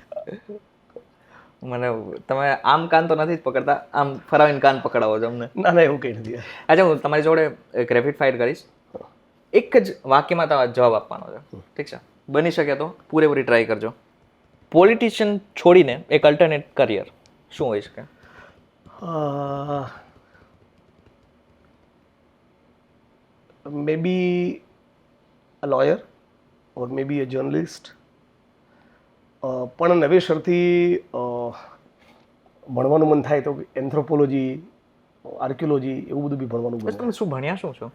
મને તમે આમ કાન તો નથી જ પકડતા, આમ ફરાવીને કાન પકડાવો છો અમને. ના એવું કંઈ નથી. અચ્છા, હું તમારી જોડે એક રેપિડ ફાયર કરીશ. એક જ વાક્યમાં તમારે જવાબ આપવાનો છે, ઠીક છે? બની શકે તો પૂરેપૂરી ટ્રાય કરજો. પોલિટિશિયન છોડીને એક અલ્ટરનેટ કરિયર શું હોઈ શકે? May be a lawyer or may be a journalist. પણ નવેસરથી ભણવાનું મન થાય તો એન્થ્રોપોલોજી, આર્કિયોલોજી એવું બધું બી ભણવાનું બસ તમે શું ભણ્યા શું છો?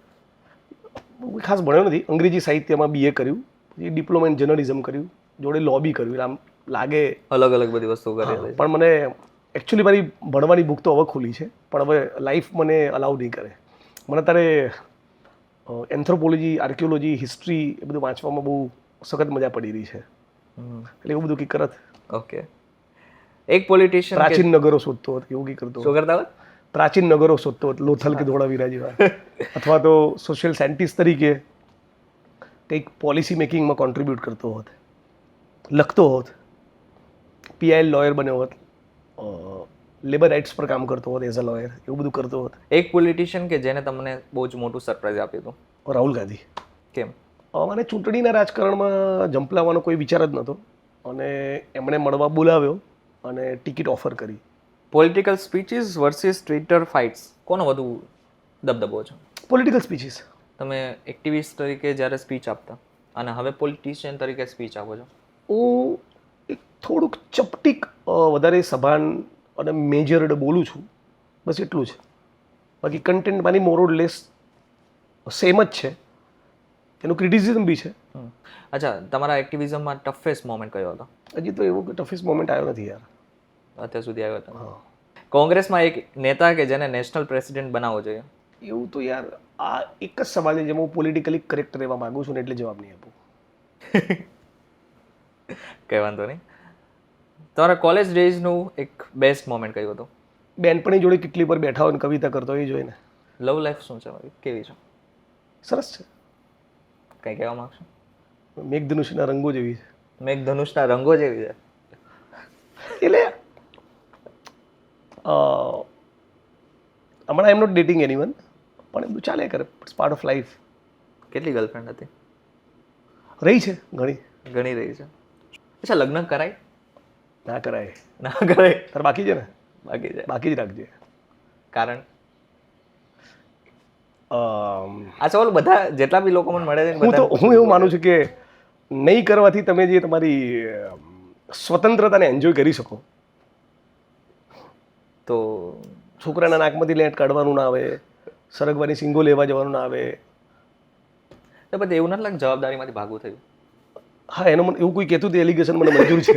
ખાસ ભણ્યો નથી. અંગ્રેજી સાહિત્યમાં BA કર્યું, પછી ડિપ્લોમા ઇન જર્નલિઝમ કર્યું, જોડે લો બી કર્યું. આમ લાગે અલગ અલગ બધી વસ્તુ કરી. પણ મને એકચ્યુઅલી મારી ભણવાની બુક તો હવે ખુલી છે, પણ હવે લાઈફ મને અલાઉ નહીં કરે. મને તારે એન્થ્રોપોલોજી, આર્કિયોલોજી, હિસ્ટ્રી એ બધું વાંચવામાં બહુ સખત મજા પડી રહી છે. એટલે એવું બધું કંઈક કરત. ઓકે. એક પોલિટિશિયન પ્રાચીન નગરો શોધતો હતો, એવું કંઈક કરતો. શું કરતા હોય? પ્રાચીન નગરો શોધતો હતો, લોથલ કે ધોળાવીરા જેવા. અથવા તો સોશિયલ સાયન્ટિસ્ટ તરીકે કંઈક પોલિસી મેકિંગમાં કોન્ટ્રીબ્યુટ કરતો હોત, લખતો હોત, PIL લોયર બન્યો હોત, લેબર રાઇટ્સ પર કામ કરતો હોત એઝ અ લોયર, એવું બધું કરતો હોત. એક પોલિટિશિયન કે જેને તમને બહુ જ મોટું સરપ્રાઈઝ આપ્યું હતું. રાહુલ ગાંધી. કેમ? મને ચૂંટણીના રાજકારણમાં ઝંપલાવવાનો કોઈ વિચાર જ નહોતો અને એમણે મળવા બોલાવ્યો અને ટિકિટ ઓફર કરી. Political speeches versus Twitter fights, કોનો વધુ દબદબો છે? Political speeches. તમે એક્ટિવિસ્ટ તરીકે જ્યારે સ્પીચ આપતા અને હવે પોલિટિશિયન તરીકે સ્પીચ આપો છો, હું એક થોડુંક ચપટીક વધારે સભાન અને મેજર્ડ બોલું છું, બસ એટલું જ. બાકી કન્ટેન્ટ મારી મોર ઓર લેસ સેમ જ છે. એનું ક્રિટિસિઝમ બી છે. અચ્છા, તમારા એક્ટિવિઝમમાં ટફેસ્ટ મોમેન્ટ કયો હતો? હજી તો એવું ટફેસ્ટ મોમેન્ટ આવ્યો નથી યાર અત્યાર સુધી આવ્યો હતો. કોંગ્રેસમાં એક નેતા કે જેને નેશનલ પ્રેસિડેન્ટ બનાવવો જોઈએ, એવું તો યાર આ એક જ સવાલ છે જેમાં હું પોલિટિકલી કરેક્ટ રહેવા માંગુ છું ને એટલે જવાબ નહીં આપું. કઈ વાંધો નહીં. તમારા કોલેજ ડેઝનું એક બેસ્ટ મોમેન્ટ કયું હતું? બેનપણી જોડે કેટલી પર બેઠા હોય ને કવિતા કરતો હોય એ જોઈને. લવ લાઈફ શું છે, કેવી છે? સરસ છે. કંઈ કહેવા માંગશો? મેઘધનુષના રંગો જેવી છે. મેઘધનુષના રંગો જેવી છે એટલે હમણાં એમ નોટ ડેટિંગ એનીવન, પણ એ બધું ચાલે કરે. It's part of life. કેટલી ગર્લફ્રેન્ડ હતી? રહી છે ઘણી. ઘણી રહી છે. અચ્છા, લગ્ન કરાય? ના કરાય. ના કરાય? તાર બાકી છે ને? બાકી છે. બાકી જ રાખજે. કારણ આ સવાલ બધા જેટલા બી લોકો મને મળે છે હું એવું માનું છું કે નહીં કરવાથી તમે જે તમારી સ્વતંત્રતાને એન્જોય કરી શકો. તો છોકરાના નાકમાંથી લેટ કાઢવાનું ના આવે, સરગવાની સિંગો લેવા જવાનું ના આવે. તો પછી એવું નથી લાગે જવાબદારીમાંથી ભાગવું થયું? હા, એનો મને એવું કોઈ કહેતું હતું એલિગેશન મને મંજૂર છે.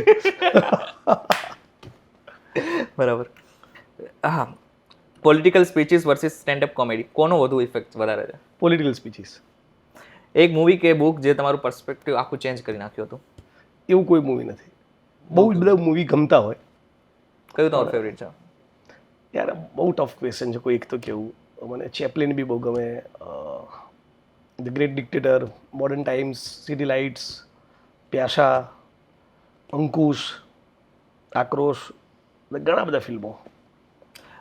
બરાબર. હા, political speeches versus standup comedy, કોનો વધુ ઇફેક્ટ વધારે છે? Political speeches. એક મૂવી કે બુક જે તમારું પર્સપેક્ટિવ આખું ચેન્જ કરી નાખ્યું હતું? એવું કોઈ મૂવી નથી. બહુ જ બધા મૂવી ગમતા હોય. કયું તમારું ફેવરિટ છે? યાર બહુ ટફ ક્વેશ્ચન છે કોઈ એક તો કેવું. મને ચેપ્લિન બી બહુ ગમે, the great dictator, modern times, city lights, Pyaasa, Ankush, Aakrosh, ઘણા બધા ફિલ્મો.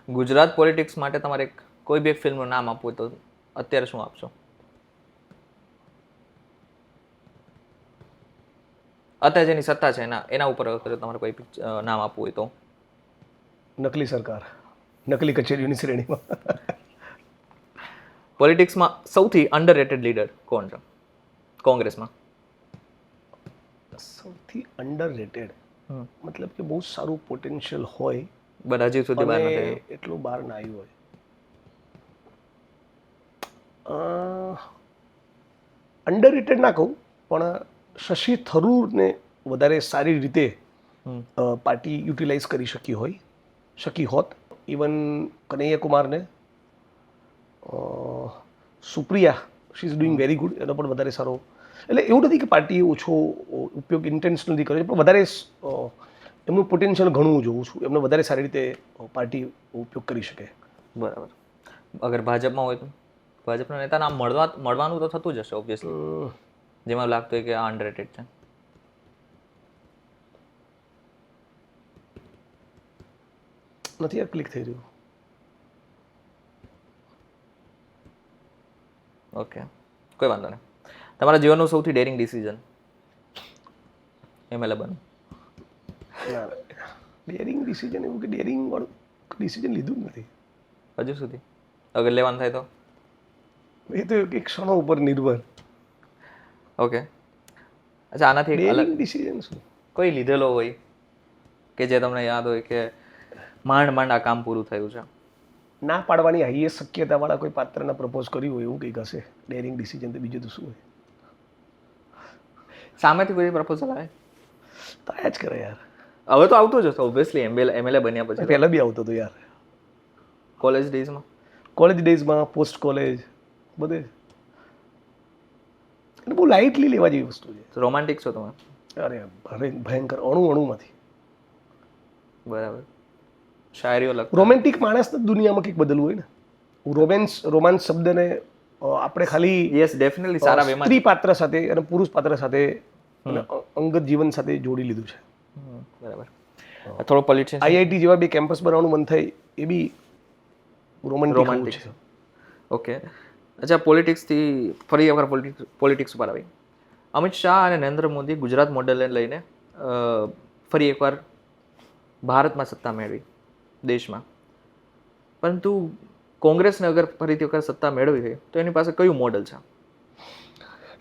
ગુજરાત પોલિટિક્સ માટે તમારે એક કોઈ બી એક ફિલ્મનું નામ આપવું હોય તો અત્યારે શું આપશો? અત્યારે જેની સત્તા છે એના ઉપર અત્યારે તમારે કોઈ નામ આપવું હોય તો? નકલી સરકાર, નકલી કચેરીઓની શ્રેણીમાં. પોલિટિક્સમાં સૌથી અંડરરેટેડ લીડર કોણ છે કોંગ્રેસમાં? સૌથી અંડરરેટેડ મતલબ કે બહુ સારું પોટેન્શિયલ હોય બટ હજી સુધી બહાર નથી અને આવ્યું. એટલું બહાર ના આવ્યું હોય. અંડરરેટેડ ના કહું, પણ શશી થરૂરને વધારે સારી રીતે પાર્ટી યુટિલાઇઝ કરી શકી હોત. ઇવન કનૈયા કુમારને, Supriya she is doing very good, એનો પણ વધારે સારો. એટલે એવું નથી કે પાર્ટીએ ઓછો ઉપયોગ ઇન્ટેન્શનલી કર્યો છે, પણ વધારે એમનું પોટેન્શિયલ ઘણું જોઉં છું. એમને વધારે સારી રીતે પાર્ટી ઉપયોગ કરી શકે. બરાબર. અગર ભાજપમાં હોય તો ભાજપના નેતા નામ મળવાનું તો થતું જ હશે ઓબ્વિયસલી, જેમાં લાગતું હોય કે આ અંડરરેટેડ છે. નથી યાર ક્લિક થઈ રહ્યું. ઓકે, કોઈ વાંધો નહીં. તમારા જીવનનું સૌથી ડેરિંગ ડિસિઝન? એમએલએ બનવું. ડેરિંગ ડિસિઝન એવું કે ડેરિંગ વાળું ડિસિઝન લીધું જ નથી હજુ સુધી. અગર લેવાનું થાય તો? એ તો એક ક્ષણો ઉપર નિર્ભર. ઓકે, અચ્છા, આનાથી એક અલગ ડેરિંગ ડિસિઝન શું? કોઈ લીધેલો હોય કે જે તમને યાદ હોય કે માંડ આ કામ પૂરું થયું છે? ના પાડવાની હાઈએસ્ટ શક્યતાવાળા કોઈ પાત્રને પ્રપોઝ કર્યું હોય એવું કંઈક હશે ડેરિંગ ડિસિઝન. તો બીજું તો શું હોય? સામેથી કોઈ પ્રપોઝલ આવે તો આ જ કરે યાર. હવે તો આવતું જ હશે ઓબ્વિયસલી, એમએલએ બન્યા પછી. પહેલાં બી આવતો હતો યાર, કોલેજ ડેઝમાં. કોલેજ ડેઝમાં, પોસ્ટ કોલેજ, બધે. એટલે બહુ લાઇટલી લેવા જેવી વસ્તુ છે. રોમાન્ટિક છો તમે? અરે ભયંકર, અણુમાંથી. બરાબર. શાયરીઓ લખ. રોમેન્ટિક માણસને દુનિયામાં કંઈક બદલવું હોય ને. રોમાન્સ શબ્દને આપણે ખાલી યસ, ડેફિનેટલી સારા વેમાં. સ્ત્રી પાત્ર સાથે અને પુરુષ પાત્ર સાથે અને અંગત જીવન સાથે જોડી લીધું છે. બરાબર. થોડો પોલિટિશિયન. આઈઆઈટી જેવા બે કેમ્પસ બનાવવાનું મન થાય એ બી રોમેન્ટિક છે. ઓકે, અચ્છા, પોલિટિક્સથી ફરી એકવાર પોલિટિક્સ ઉપર આવી. અમિત શાહ અને નરેન્દ્ર મોદી ગુજરાત મોડેલને લઈને ફરી એકવાર ભારતમાં સત્તા મેળવી દેશમાં, પરંતુ કોંગ્રેસને અગર ફરીથી વખત સત્તા મેળવી હોય તો એની પાસે કયું મોડલ છે?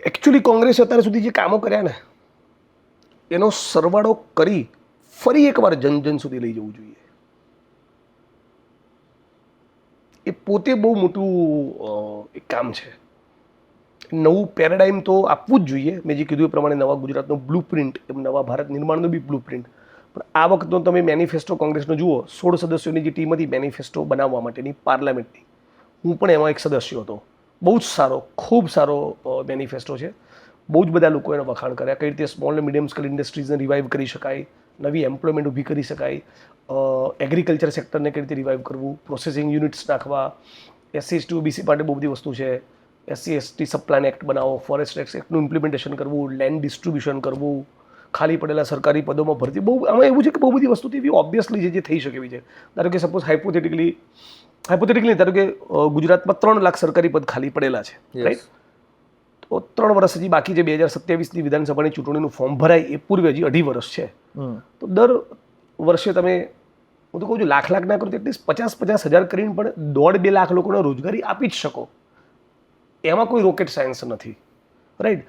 એકચ્યુઅલી કોંગ્રેસે અત્યાર સુધી જે કામો કર્યા ને એનો સરવાળો કરી ફરી એકવાર જન સુધી લઈ જવું જોઈએ. એ પોતે બહુ મોટું એક કામ છે. નવું પેરાડાઇમ તો આપવું જ જોઈએ. મેં જે કીધું એ પ્રમાણે નવા ગુજરાતનો બ્લુ પ્રિન્ટ, એમ નવા ભારત નિર્માણનો બી બ્લુ પ્રિન્ટ. પણ આ વખતનો તમે મેનિફેસ્ટો કોંગ્રેસનો જુઓ, 16 સદસ્યોની જે ટીમ હતી મેનિફેસ્ટો બનાવવા માટેની પાર્લામેન્ટની, હું પણ એમાં એક સદસ્ય હતો. બહુ જ સારો, ખૂબ સારો મેનિફેસ્ટો છે. બહુ જ બધા લોકો એને વખાણ કર્યા. કઈ રીતે સ્મોલ અને મીડિયમ સ્કેલ ઇન્ડસ્ટ્રીઝને રિવાઇવ કરી શકાય, નવી એમ્પ્લોયમેન્ટ ઊભી કરી શકાય, એગ્રીકલ્ચર સેક્ટરને કઈ રીતે રિવાઇવ કરવું, પ્રોસેસિંગ યુનિટ્સ નાખવા, SC ST OBC માટે બહુ બધી વસ્તુ છે. SC ST સબપ્લાન એક્ટ બનાવો, ફોરેસ્ટ એક્ટનું ઇમ્પ્લિમેન્ટેશન કરવું, લેન્ડ ડિસ્ટ્રીબ્યુશન કરવું, ખાલી પડેલા સરકારી પદોમાં ભરતી. બહુ આમાં એવું છે કે બહુ બધી વસ્તુ એવી ઓબ્વિયસલી જે થઈ શકે એવી છે. ધારો કે સપોઝ હાઇપોથેટિકલી ધારો કે ગુજરાતમાં 3 લાખ સરકારી પદ ખાલી પડેલા છે, રાઈટ? તો 3 વર્ષ હજી બાકી છે. 2027ની વિધાનસભાની ચૂંટણીનું ફોર્મ ભરાય એ પૂર્વે હજી 2.5 વર્ષ છે. તો દર વર્ષે તમે, હું તો કહું છું, લાખ ના કરો તો એટલીસ્ટ 50 હજાર કરીને પણ 1.5-2 લાખ લોકોને રોજગારી આપી જ શકો. એમાં કોઈ રોકેટ સાયન્સ નથી, રાઈટ?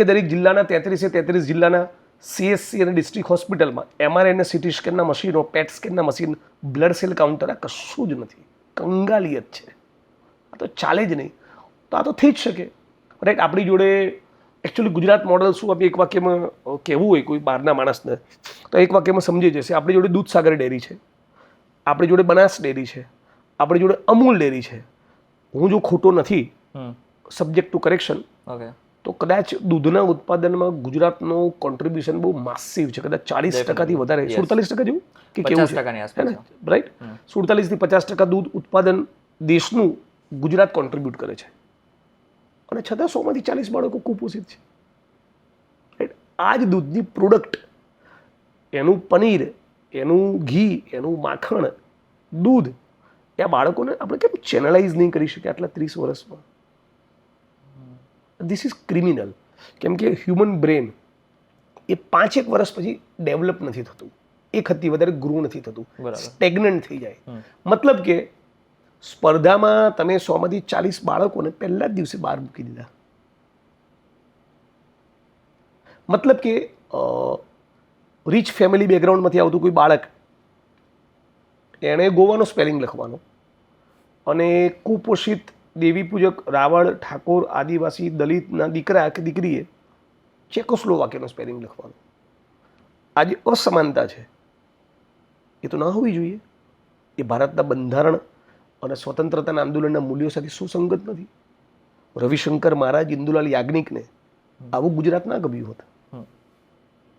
દરેક જિલ્લાના 33 જિલ્લાના CSC અને ડિસ્ટ્રિક્ટ હોસ્પિટલમાં MRI અને CT સ્કેનના મશીનો, પેટ સ્કેનના મશીન, બ્લડ સેલ કાઉન્ટર, આ કશું જ નથી. કંગાલિયત છે. આ તો ચાલે જ નહીં. તો આ તો થઈ જ શકે, રાઈટ? આપણી જોડે એકચ્યુઅલી ગુજરાત મોડલ શું, આપણે એક વાક્યમાં કહેવું હોય કોઈ બહારના માણસને તો એક વાક્યમાં સમજી જશે. આપણી જોડે દૂધસાગર ડેરી છે, આપણી જોડે બનાસ ડેરી છે, આપણી જોડે અમૂલ ડેરી છે. હું જો ખોટો નથી, સબ્જેક્ટ ટુ કરેક્શન, ઓકે, તો કદાચ દૂધના ઉત્પાદનમાં ગુજરાતનું કોન્ટ્રીબ્યુશન બહુ માસિવ છે. કદાચ 40%થી વધારે, 47% જેવું કે કેવું છે, રાઈટ? 47 થી 50% દૂધ ઉત્પાદન દેશનું ગુજરાત કોન્ટ્રીબ્યુટ કરે છે. અને છતાં 100 માંથી 40 બાળકો કુપોષિત છે, રાઈટ? આ જ દૂધની પ્રોડક્ટ, એનું પનીર, એનું ઘી, એનું માખણ, દૂધ, એ બાળકોને આપણે કેમ ચેનલાઇઝ નહીં કરી શકીએ આટલા 30 વર્ષમાં? This is criminal. કેમ કે હ્યુમન બ્રેન એ 5-1 વર્ષ પછી ડેવલપ નથી થતું, એક હદથી વધારે ગ્રો નથી થતું, સ્ટેગ્નન્ટ થઈ જાય. મતલબ કે સ્પર્ધામાં તમે 100માંથી 40 બાળકોને પહેલા જ દિવસે બહાર મૂકી દીધા. મતલબ કે રીચ ફેમિલી બેકગ્રાઉન્ડમાંથી આવતું કોઈ બાળક, એણે ગોવાનો સ્પેલિંગ લખવાનો અને કુપોષિત દેવી પૂજક રાવળ ઠાકોર આદિવાસી દલિતના દીકરા કે દીકરીએ ચેકોસ્લોવાકિયાનો સ્પેલિંગ લખવાનો. આ જે અસમાનતા છે એ તો ના હોવી જોઈએ. એ ભારતના બંધારણ અને સ્વતંત્રતાના આંદોલનના મૂલ્યો સાથે સુસંગત નથી. રવિશંકર મહારાજ, ઇન્દુલાલ યાજ્ઞિકને આવું ગુજરાત ના ગમ્યું હોત.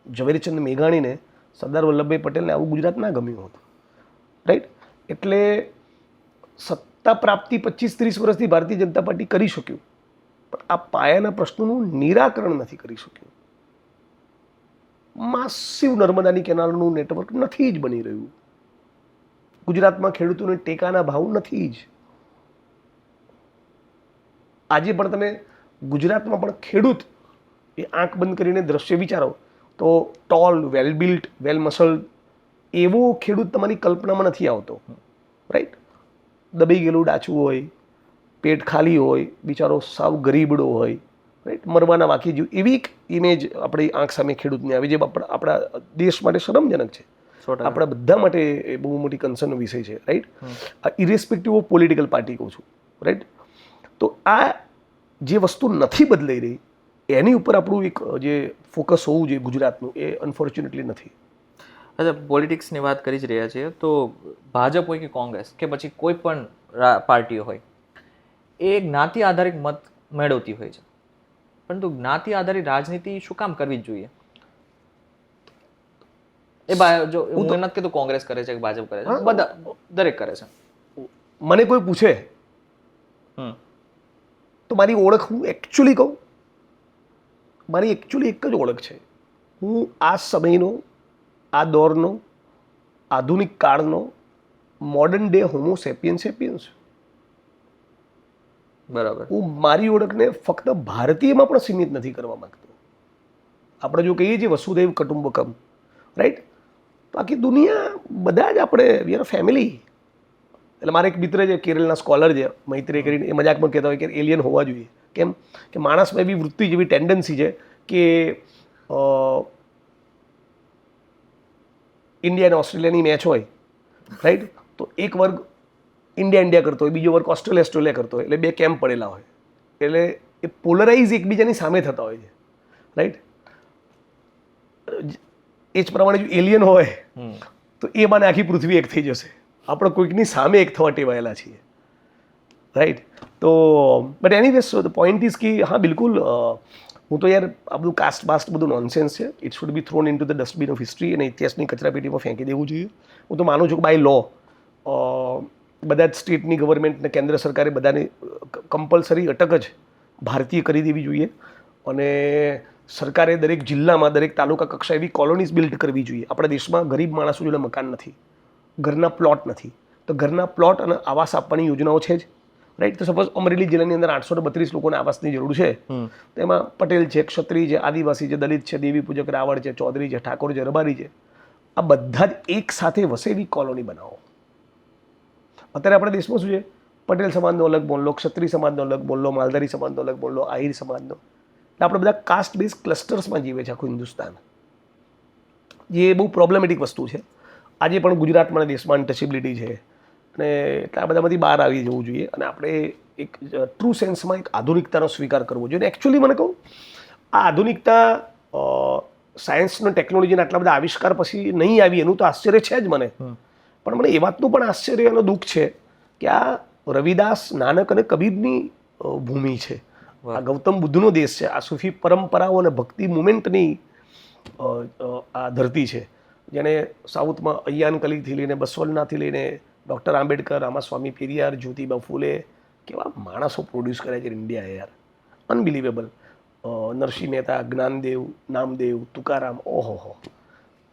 ઝવેરચંદ મેઘાણીને, સરદાર વલ્લભભાઈ પટેલને આવું ગુજરાત ના ગમ્યું હોત. રાઈટ? એટલે સત્તા પ્રાપ્તિ 25-30 વર્ષથી ભારતીય જનતા પાર્ટી કરી શક્યું, પણ આ પાયાના પ્રશ્નોનું નિરાકરણ નથી કરી શક્યું. માસિવ નર્મદાની કેનાલનું નેટવર્ક નથી જ બની રહ્યું. ગુજરાતમાં ખેડૂતોને ટેકાના ભાવ નથી જ. આજે પણ તમે ગુજરાતમાં પણ ખેડૂત એ આંખ બંધ કરીને દ્રશ્ય વિચારો તો ટોલ, વેલ બિલ્ટ, વેલ મસલ એવો ખેડૂત તમારી કલ્પનામાં નથી આવતો. રાઈટ? દબાઈ ગયેલું ડાચું હોય, પેટ ખાલી હોય, બિચારો સાવ ગરીબડો હોય, રાઈટ? મરવાના વાકી જેવું એવી એક ઇમેજ આપણી આંખ સામે ખેડૂતની આવી, જે આપણા દેશ માટે શરમજનક છે. આપણા બધા માટે એ બહુ મોટી કન્સર્નનો વિષય છે. રાઈટ? ઇરેસ્પેક્ટિવ ઓફ પોલિટિકલ પાર્ટી કહું છું. રાઈટ? તો આ જે વસ્તુ નથી બદલાઈ રહી એની ઉપર આપણું એક જે ફોકસ હોવું જોઈએ ગુજરાતનું, એ અનફોર્ચ્યુનેટલી નથી. અચ્છા, પોલિટિક્સની વાત કરી જ રહ્યા છીએ તો ભાજપ હોય કે કોંગ્રેસ કે પછી કોઈ પણ પાર્ટીઓ હોય, એ જ્ઞાતિ આધારિત મત મેળવતી હોય છે, પરંતુ જ્ઞાતિ આધારિત રાજનીતિ શું કામ કરવી જ જોઈએ? એ જો હું નથી કહેતો કોંગ્રેસ કરે છે કે ભાજપ કરે છે, બધા દરેક કરે છે. મને કોઈ પૂછે તો મારી ઓળખ હું એકચ્યુઅલી કહું, મારી એકચ્યુઅલી એક જ ઓળખ છે. હું આ સમયનો, આ દોરનો, આધુનિક કાળનો મોડર્ન ડે હોમો સેપિયન્સ છું. બરાબર. હું મારી ઓળખને ફક્ત ભારતીયમાં પણ સીમિત નથી કરવા માંગતો. આપણે જો કહીએ છીએ વસુધૈવ કુટુંબકમ, રાઈટ? તો આખી દુનિયા બધા જ આપણે વી આર ફેમિલી. એટલે મારે એક મિત્ર છે, કેરળના સ્કોલર છે, મૈત્રી કરીને, એ મજાકમાં કહેતા હોય કે એલિયન હોવા જોઈએ. કેમ કે માણસમાં એવી વૃત્તિ જેવી ટેન્ડન્સી છે કે ઇન્ડિયા અને ઓસ્ટ્રેલિયાની મેચ હોય, રાઈટ? તો એક વર્ગ ઇન્ડિયા કરતો હોય, બીજો વર્ગ ઓસ્ટ્રેલિયા કરતો હોય, એટલે બે કેમ્પ પડેલા હોય, એટલે એ પોલરાઇઝ એકબીજાની સામે થતા હોય છે. રાઈટ? એ જ પ્રમાણે જો એલિયન હોય તો એ બાને આખી પૃથ્વી એક થઈ જશે. આપણે કોઈકની સામે એક થવા ટેવાયેલા છીએ. રાઈટ? તો but anyways the point is કે હા બિલકુલ, હું તો યાર આ બધું કાસ્ટ બાસ્ટ બધું નોનસેન્સ છે. It should be thrown in to the dustbin of history, અને ઇતિહાસની કચરાપેટીમાં ફેંકી દેવું જોઈએ. હું તો માનું છું કે બાય લો બધા જ સ્ટેટની ગવર્મેન્ટને, કેન્દ્ર સરકારે બધાને કમ્પલસરી અટક જ ભારતીય કરી દેવી જોઈએ. અને સરકારે દરેક જિલ્લામાં, દરેક તાલુકા કક્ષાએ એવી કોલોનીઝ બિલ્ડ કરવી જોઈએ. આપણા દેશમાં ગરીબ માણસો જોડે મકાન નથી, ઘરના પ્લોટ નથી, તો ઘરના પ્લોટ અને આવાસ આપવાની યોજનાઓ છે જ. રાઈટ? તો સપોઝ અમરેલી જિલ્લાની અંદર 832 લોકોને આવાસની જરૂર છે, તો એમાં પટેલ છે, ક્ષત્રિય છે, આદિવાસી છે, દલિત છે, દેવી પૂજક રાવળ છે, ચૌધરી છે, ઠાકોર છે, રબારી છે, આ બધા જ એક સાથે વસે એવી કોલોની બનાવો. અત્યારે આપણા દેશમાં શું છે? પટેલ સમાજનો અલગ બોલલો, ક્ષત્રિય સમાજનો અલગ બોલલો, માલધારી સમાજનો અલગ બોલલો, આહિર સમાજનો. એટલે આપણે બધા કાસ્ટ બેઝ ક્લસ્ટર્સમાં જીવે છે આખું હિન્દુસ્તાન, જે બહુ પ્રોબ્લેમેટિક વસ્તુ છે. આજે પણ ગુજરાતમાં દેશમાં અનટચેબિલિટી છે, અને એટલે આ બધામાંથી બહાર આવી જવું જોઈએ. અને આપણે એક ટ્રુ સેન્સમાં એક આધુનિકતાનો સ્વીકાર કરવો જોઈએ. અને એકચ્યુઅલી મને કહું, આ આધુનિકતા સાયન્સ અને ટેકનોલોજીના આટલા બધા આવિષ્કાર પછી નહીં આવી એનું તો આશ્ચર્ય છે જ મને. પણ મને એ વાતનું પણ આશ્ચર્ય અને દુઃખ છે કે આ રવિદાસ, નાનક અને કબીરની ભૂમિ છે. આ ગૌતમ બુદ્ધનો દેશ છે. આ સૂફી પરંપરાઓ અને ભક્તિ મુમેન્ટની આ ધરતી છે, જેને સાઉથમાં અય્યાન કલીથી લઈને બસવલનાથી લઈને ડૉક્ટર આંબેડકર, રામાસ્વામી પેરિયાર, જ્યોતિબા ફૂલે, કેવા માણસો પ્રોડ્યુસ કર્યા છે ઇન્ડિયાએ યાર, અનબિલિવેબલ. નરસિંહ મહેતા, જ્ઞાનદેવ, નામદેવ, તુકારામ, ઓહો.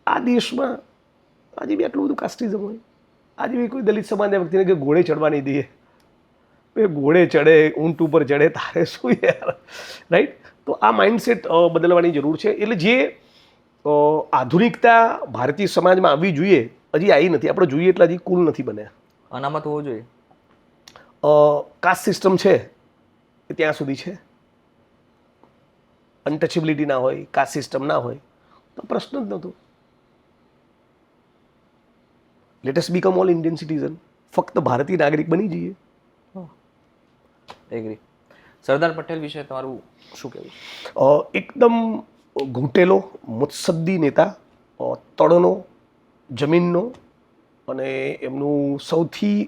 આ દેશમાં આજે બી આટલું બધું કાસ્ટિઝમ હોય, આજે બી કોઈ દલિત સમાજના વ્યક્તિને કે ઘોડે ચડવા નહીં દઈએ, એ ઘોડે ચડે, ઊંટ ઉપર ચડે, તારે શું યાર, રાઈટ? તો આ માઇન્ડસેટ બદલવાની જરૂર છે. એટલે જે આધુનિકતા ભારતીય સમાજમાં આવવી જોઈએ હજી આવી નથી. આપણે જોઈએ એટલે હજી કુલ નથી બન્યા. અનામત હોવું જોઈએ. કાસ્ટ સિસ્ટમ છે એ ત્યાં સુધી છે. અનટચેબિલિટી ના હોય, કાસ્ટ સિસ્ટમ ના હોય તો પ્રશ્ન જ નહોતો. Let us become all Indian citizen. ફક્ત ભારતીય નાગરિક બની જઈએ. એગ્રી. સરદાર પટેલ વિશે તમારું શું કહેવું? એકદમ ઘૂંટેલો મુત્સદ્દી નેતા, તળનો, જમીનનો, અને એમનું સૌથી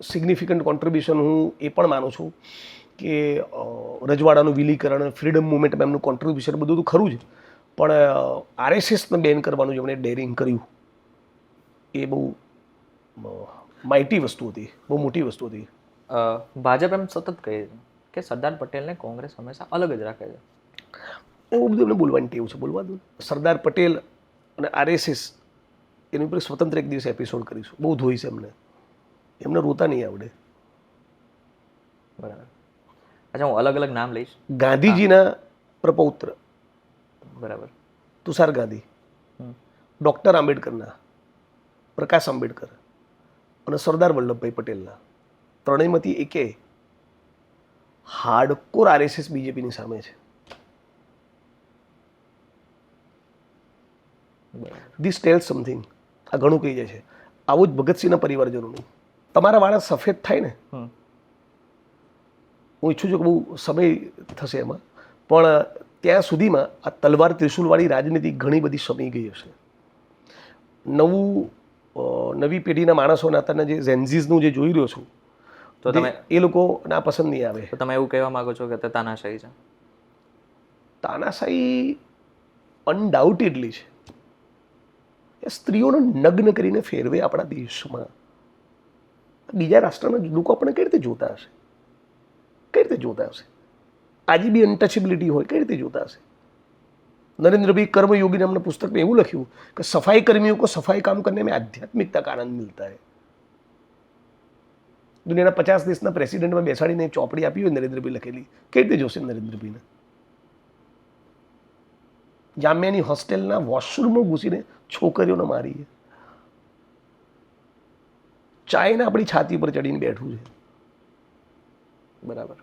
સિગ્નિફિકન્ટ કોન્ટ્રીબ્યુશન હું એ પણ માનું છું કે રજવાડાનું વિલીકરણ, ફ્રીડમ મુવમેન્ટમાં એમનું કોન્ટ્રીબ્યુશન બધું તો ખરું જ, પણ આરએસએસને બેન કરવાનું જેમણે ડેરિંગ કર્યું એ બહુ માઇટી વસ્તુ હતી, બહુ મોટી વસ્તુ હતી. ભાજપ એમ સતત કહે છે કે સરદાર પટેલને કોંગ્રેસ હંમેશા અલગ જ રાખે છે. એવું બધું એમને બોલવાની ટેવ છે, બોલવા દો. સરદાર પટેલ અને આરએસએસ એની ઉપર સ્વતંત્ર એક દિવસ એપિસોડ કરીશું. બહુ ધોઈ છે એમને રોતા નહીં આવડે. બરાબર. અચ્છા, હું અલગ અલગ નામ લઈશ. ગાંધીજીના પ્રપૌત્ર બરાબર. તુષાર ગાંધી, ડૉક્ટર આંબેડકરના, પ્રકાશ આંબેડકર અને સરદાર વલ્લભભાઈ પટેલના ત્રણેયમાંથી એકે હાર્ડકોર આરએસએસ બીજેપીની સામે છે. This tell something. આ ઘણું કહી જાય છે. આવું જ ભગતસિંહના પરિવારજનોનું. તમારા વાળા સફેદ થાય ને, હું ઈચ્છું છું કે બહુ સમય થશે એમાં, પણ ત્યાં સુધીમાં આ તલવાર ત્રિશુલવાળી રાજનીતિ ઘણી બધી શમી ગઈ હશે. નવી પેઢીના માણસોના અત્યારના જે ઝેન્ઝીઝનું જે જોઈ રહ્યો છું, તો તમે એ લોકો ના પસંદ નહીં આવે. તો તમે એવું કહેવા માંગો છો કે તે તાનાશાહી છે? તાનાશાહી અનડાઉટેડલી છે. એ સ્ત્રીઓને નગ્ન કરીને ફેરવે આપણા દેશમાં. બીજા રાષ્ટ્રના લોકો આપણે કઈ રીતે જોતા હશે? કઈ રીતે જોતા હશે? આજે બી અનટચેબિલિટી હોય, કઈ રીતે જોતા હશે? नरेंद्रभाई कर्मयोगी ने हमने पुस्तक में એવું લખ્યું કે સફાઈ કર્મીઓ को सफाई काम करने में आध्यात्मिकता का आनंद मिलता है. દુનિયાના 50 દેશના પ્રેસિડેન્ટમાં બેસાડીને ચોપડી આપી હોય નરેન્દ્રભાઈ લખેલી, કઈ રીતે જોશે નરેન્દ્રભાઈને? જામ્યાની હોસ્ટેલના વોશરૂમમાં ઘૂસીને છોકરીઓને મારી, ચાયને આપણી છાતી પર ચડીને બેઠું છે. બરાબર.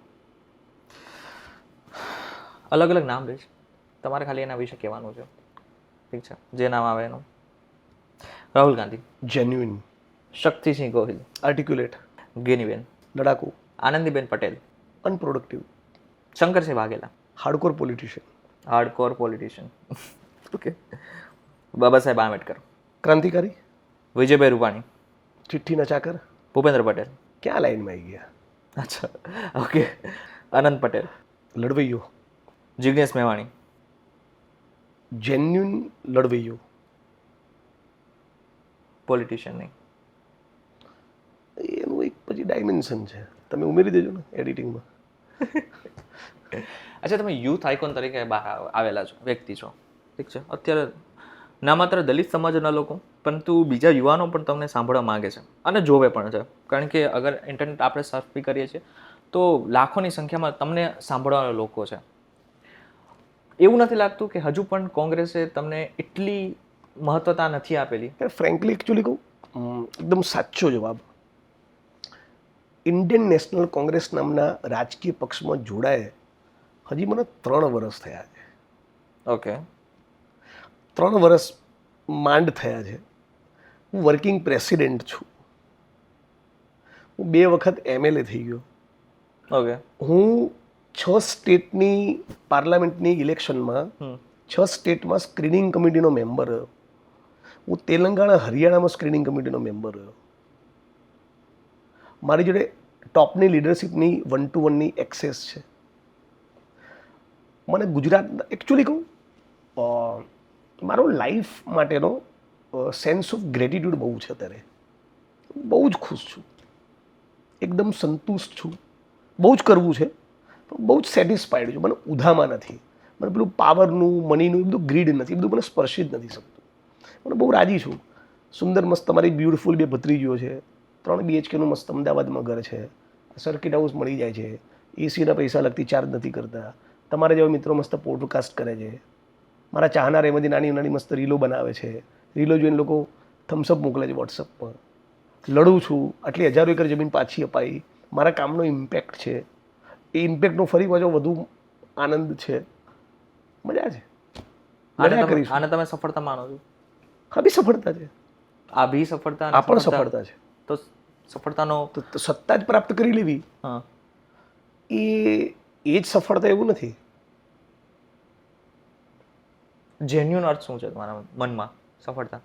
અલગ અલગ નામ લઈશ, તમારે ખાલી એના વિશે કહેવાનું છે. ઠીક છે, જે નામ આવે એનું. રાહુલ ગાંધી, જેન્યુઇન, શક્તિસિંહ ગોહિલ, આર્ટિક્યુલેટ, ગેનીબેન, લડાકુ, Anandiben Patel, unproductive, Shankersinh Vaghela, hardcore politician, hardcore politician, okay, Baba Saheb Ambedkar, ક્રાંતિકારી, વિજયભાઈ રૂપાણી, ચિઠ્ઠીના ચાકર, ભૂપેન્દ્ર પટેલ. ક્યાં લાઈનમાં આવી ગયા? અચ્છા, ઓકે, અનંત પટેલ, લડવૈયો, જિગ્નેશ મેવાણી, જેન્યુઇન લડવૈયો, પોલિટિશિયન નહીં. એનું એક પછી ડાયમેન્શન છે, તમે ઉમેરી દેજો ને એડિટિંગમાં. અચ્છા, તમે યુથ આઇકોન તરીકે બહાર આવેલા છો, વ્યક્તિ છો, ઠીક છે. અત્યારે ના માત્ર દલિત સમાજના લોકો પરંતુ બીજા યુવાનો પણ તમને સાંભળવા માંગે છે અને જોવે પણ છે. કારણ કે અગર ઇન્ટરનેટ આપણે સર્ચ બી કરીએ છીએ તો લાખોની સંખ્યામાં તમને સાંભળવાના લોકો છે. એવું નથી લાગતું કે હજુ પણ કોંગ્રેસે તમને એટલી મહત્વતા નથી આપેલી? ફ્રેન્કલી એકચ્યુઅલી કહું, એકદમ સાચો જવાબ. ઇન્ડિયન નેશનલ કોંગ્રેસ નામના રાજકીય પક્ષમાં જોડાય હજી મને 3 વર્ષ થયા છે. ઓકે, 3 વર્ષ માંડ થયા છે. હું વર્કિંગ પ્રેસિડેન્ટ છું. હું 2 વખત MLA થઈ ગયો. ઓકે, હું 6 સ્ટેટની પાર્લામેન્ટની ઇલેક્શનમાં 6 સ્ટેટમાં સ્ક્રીનિંગ કમિટીનો મેમ્બર રહ્યો. હું તેલંગાણા હરિયાણામાં સ્ક્રીનિંગ કમિટીનો મેમ્બર રહ્યો. મારી જોડે ટોપની લીડરશિપની 1-to-1ની એક્સેસ છે. મને ગુજરાત એકચ્યુઅલી કહું, મારો લાઈફ માટેનો સેન્સ ઓફ ગ્રેટિટ્યૂડ બહુ છે અત્યારે. બહુ જ ખુશ છું, એકદમ સંતુષ્ટ છું. બહુ જ કરવું છે પણ બહુ જ સેટિસ્ફાઈડ છું. મને ઉધામાં નથી, મને પેલું પાવરનું, મનીનું એ બધું ગ્રીડ નથી, એ બધું મને સ્પર્શી જ નથી શકતું. મને બહુ રાજી છું. સુંદર મસ્ત તમારી બ્યુટીફુલ 2 ભત્રીજીઓ છે, 3 BHKનું મસ્ત અમદાવાદમાં ઘર છે, સર્કિટ હાઉસ મળી જાય છે, એસીના પૈસા લગતી ચાર્જ નથી કરતા, તમારા જેવા મિત્રો મસ્ત પોડકાસ્ટ કરે છે, મારા ચાહનાર એમાંથી નાની નાની મસ્ત રીલો બનાવે છે, રીલો જોઈને લોકો થમ્સઅપ મોકલે છે વોટ્સઅપમાં, લડું છું, આટલી 1000 એકર જમીન પાછી અપાઈ, મારા કામનો ઇમ્પેક્ટ છે, એ ઇમ્પેક્ટનો ફરી પાછો વધુ આનંદ છે, મજા છે, લડ્યા કરીશું. આને તમે સફળતા માનો છો? હા બી સફળતા છે, આ બી સફળતા અને આ પણ સફળતા છે. તો સફળતાનો તો સત્તા જ પ્રાપ્ત કરી લેવી હા એ જ સફળતા એવું નથી. જેન્યુન અર્થ શું છે તમારા મનમાં સફળતા?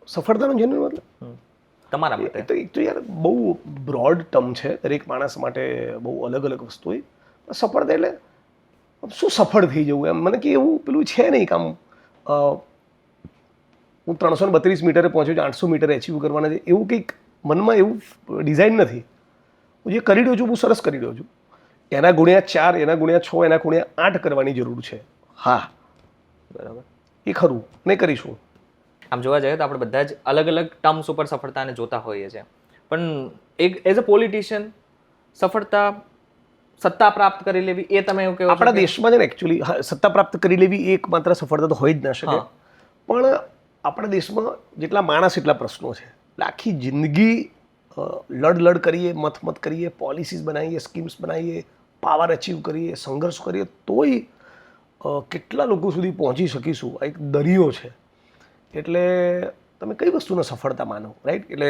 સફળતાનો જેનો મતલબ તમારા એ માટે તો એક તો યાર બહુ બ્રોડ ટર્મ છે, દરેક માણસ માટે બહુ અલગ અલગ વસ્તુ હોય. સફળતા એટલે શું સફળ થઈ જવું એમ, મને કે એવું પેલું છે નહીં કામ હું 332 મીટરે પહોંચ્યો છું, 800 મીટર એચીવ કરવાના છે, એવું કંઈક મનમાં એવું ડિઝાઇન નથી. હું જે કરી રહ્યો છું બહુ સરસ કરી રહ્યો છું, એના ગુણ્યા 4, એના ગુણ્યા 6, એના ગુણ્યા 8 કરવાની જરૂર છે. હા બરાબર, એ ખરું, નહીં કરીશું. આમ જોવા જઈએ તો આપણે બધા જ અલગ અલગ ટર્મ્સ ઉપર સફળતાને જોતા હોઈએ છીએ, પણ એક એઝ અ પોલિટિશિયન સફળતા સત્તા પ્રાપ્ત કરી લેવી એ તમે એવું કહેવો છો આપણા દેશમાં છે ને એકચ્યુઅલી સત્તા પ્રાપ્ત કરી લેવી એ એકમાત્ર સફળતા તો હોય જ ના શકે, પણ આપણા દેશમાં જેટલા માણસ એટલા પ્રશ્નો છે, એટલે આખી જિંદગી લડ કરીએ, મત કરીએ, પોલિસીસ બનાવીએ, સ્કીમ્સ બનાવીએ, પાવર અચીવ કરીએ, સંઘર્ષ કરીએ, તોય કેટલા લોકો સુધી પહોંચી શકીશું, આ એક દરિયો છે. એટલે તમે કઈ વસ્તુને સફળતા માનો, રાઈટ? એટલે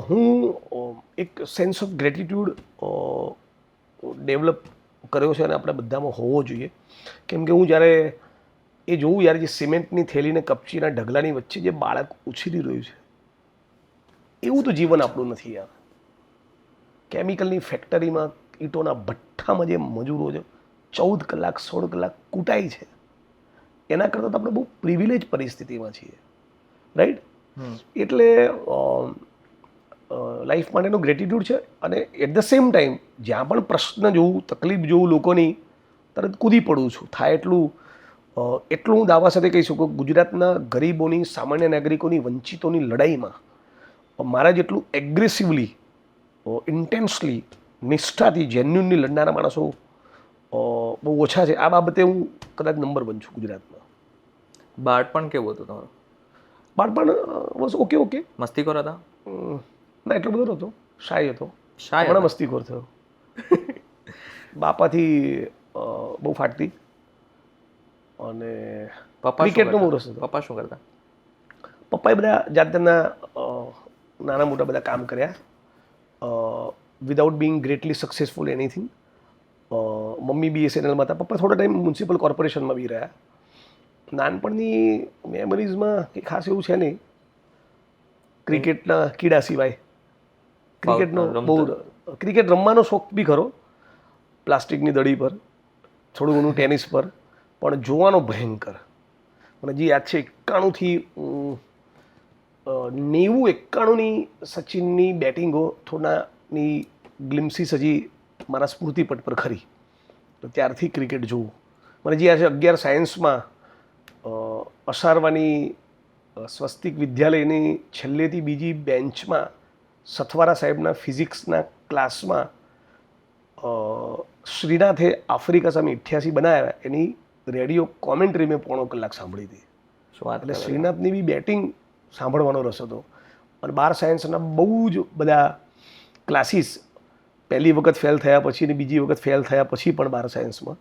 હું એક સેન્સ ઓફ ગ્રેટિટ્યૂડ ડેવલપ કર્યો છે અને આપણે બધામાં હોવો જોઈએ. કેમ કે હું જ્યારે એ જોઉં યાર, જે સિમેન્ટની થેલીને કપચીના ઢગલાની વચ્ચે જે બાળક ઉછરી રહ્યું છે, એવું તો જીવન આપણું નથી યાર. કેમિકલની ફેક્ટરીમાં ઈંટોના ભઠ્ઠામાં જે મજૂરો છે 14 કલાક 16 કલાક કૂટાય છે, એના કરતાં તો આપણે બહુ પ્રિવિલેજ પરિસ્થિતિમાં છીએ, રાઈટ? એટલે લાઈફ માટેનો ગ્રેટિટ્યૂડ છે, અને એટ ધ સેમ ટાઈમ જ્યાં પણ પ્રશ્ન જોઉં, તકલીફ જોઉં લોકોની, તરત કૂદી પડું છું. થાય એટલું હું દાવા સાથે કહી શકું, ગુજરાતના ગરીબોની, સામાન્ય નાગરિકોની, વંચિતોની લડાઈમાં મારા જેટલું એગ્રેસિવલી, ઇન્ટેન્સલી, નિષ્ઠાથી, જેન્યુનલી લડનારા માણસો બહુ ઓછા છે. આ બાબતે હું કદાચ નંબર 1 છું ગુજરાતમાં. બાળપણ કેવું હતું તમારું? બાળપણ બસ ઓકે. મસ્તીખોર હતા? ના એટલો બધો નહોતો, શાય હતો. શાય હમણાં મસ્તીખોર થયો. બાપાથી બહુ ફાટતી, અને ક્રિકેટનો બહુ રસ હતો. પપ્પા શું કરતા? પપ્પાએ બધા જાતના નાના મોટા બધા કામ કર્યા, without being greatly successful anything. મમ્મી BSNLમાં હતા, પપ્પા થોડા ટાઈમ મ્યુનિસિપલ કોર્પોરેશનમાં બી રહ્યા. નાનપણની મેમરીઝમાં કંઈ ખાસ એવું છે નહીં, ક્રિકેટના કીડા સિવાય. ક્રિકેટ રમવાનો શોખ બી ખરો, પ્લાસ્ટિકની દડી પર, થોડું ઘણું ટેનિસ પર, પણ જોવાનો ભયંકર. મને હજી યાદ છે 91-91ની સચિનની બેટિંગો થોડાની ગ્લિમ્સીસ હજી મારા સ્મૃતિપટ પર ખરી. તો ત્યારથી ક્રિકેટ જોવું. મને હજી યાદ છે 11 સાયન્સમાં અસારવાની સ્વસ્તિક વિદ્યાલયની છેલ્લેથી બીજી બેન્ચમાં સથવારા સાહેબના ફિઝિક્સના ક્લાસમાં શ્રીનાથે આફ્રિકા સામે 88 બનાવ્યા, એની રેડિયો કોમેન્ટ્રી મેં 1.5 કલાક સાંભળી હતી. એટલે શ્રીનાથની બી બેટિંગ સાંભળવાનો રસ હતો. અને 12 સાયન્સના બહુ જ બધા ક્લાસીસ, પહેલી વખત ફેલ થયા પછી ને બીજી વખત ફેલ થયા પછી પણ 12 સાયન્સમાં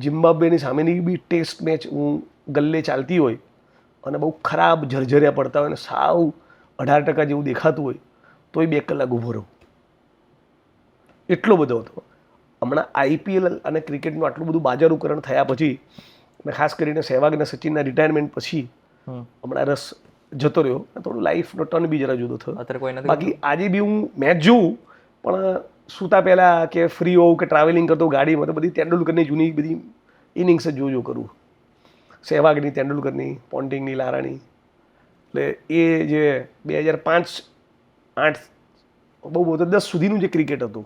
ઝિમ્બાબ્વેની સામેની બી ટેસ્ટ મેચ હું ગલ્લે ચાલતી હોય અને બહુ ખરાબ ઝરઝર્યા પડતા હોય અને સાવ 18% જેવું દેખાતું હોય તોય 2 કલાક ઊભો રહું, એટલો બધો હતો. હમણાં IPL અને ક્રિકેટનું આટલું બધું બાજારૂકરણ થયા પછી, અને ખાસ કરીને સહેવાગ અને સચિનના રિટાયરમેન્ટ પછી હમણાં રસ જતો રહ્યો. થોડું લાઈફનો ટર્ન બી જરા જુદો થયો. બાકી આજે બી હું મેચ જોઉં, પણ સૂતા પહેલાં કે ફ્રી હોઉં કે ટ્રાવેલિંગ કરતો ગાડીમાં તો બધી તેંડુલકરની જૂની બધી ઇનિંગ્સ જ જોજો કરું. સહેવાગની, તેંડુલકરની, પોન્ટિંગની, લારાની. એટલે એ જે 2005-8 બહુ 10 સુધીનું જે ક્રિકેટ હતું,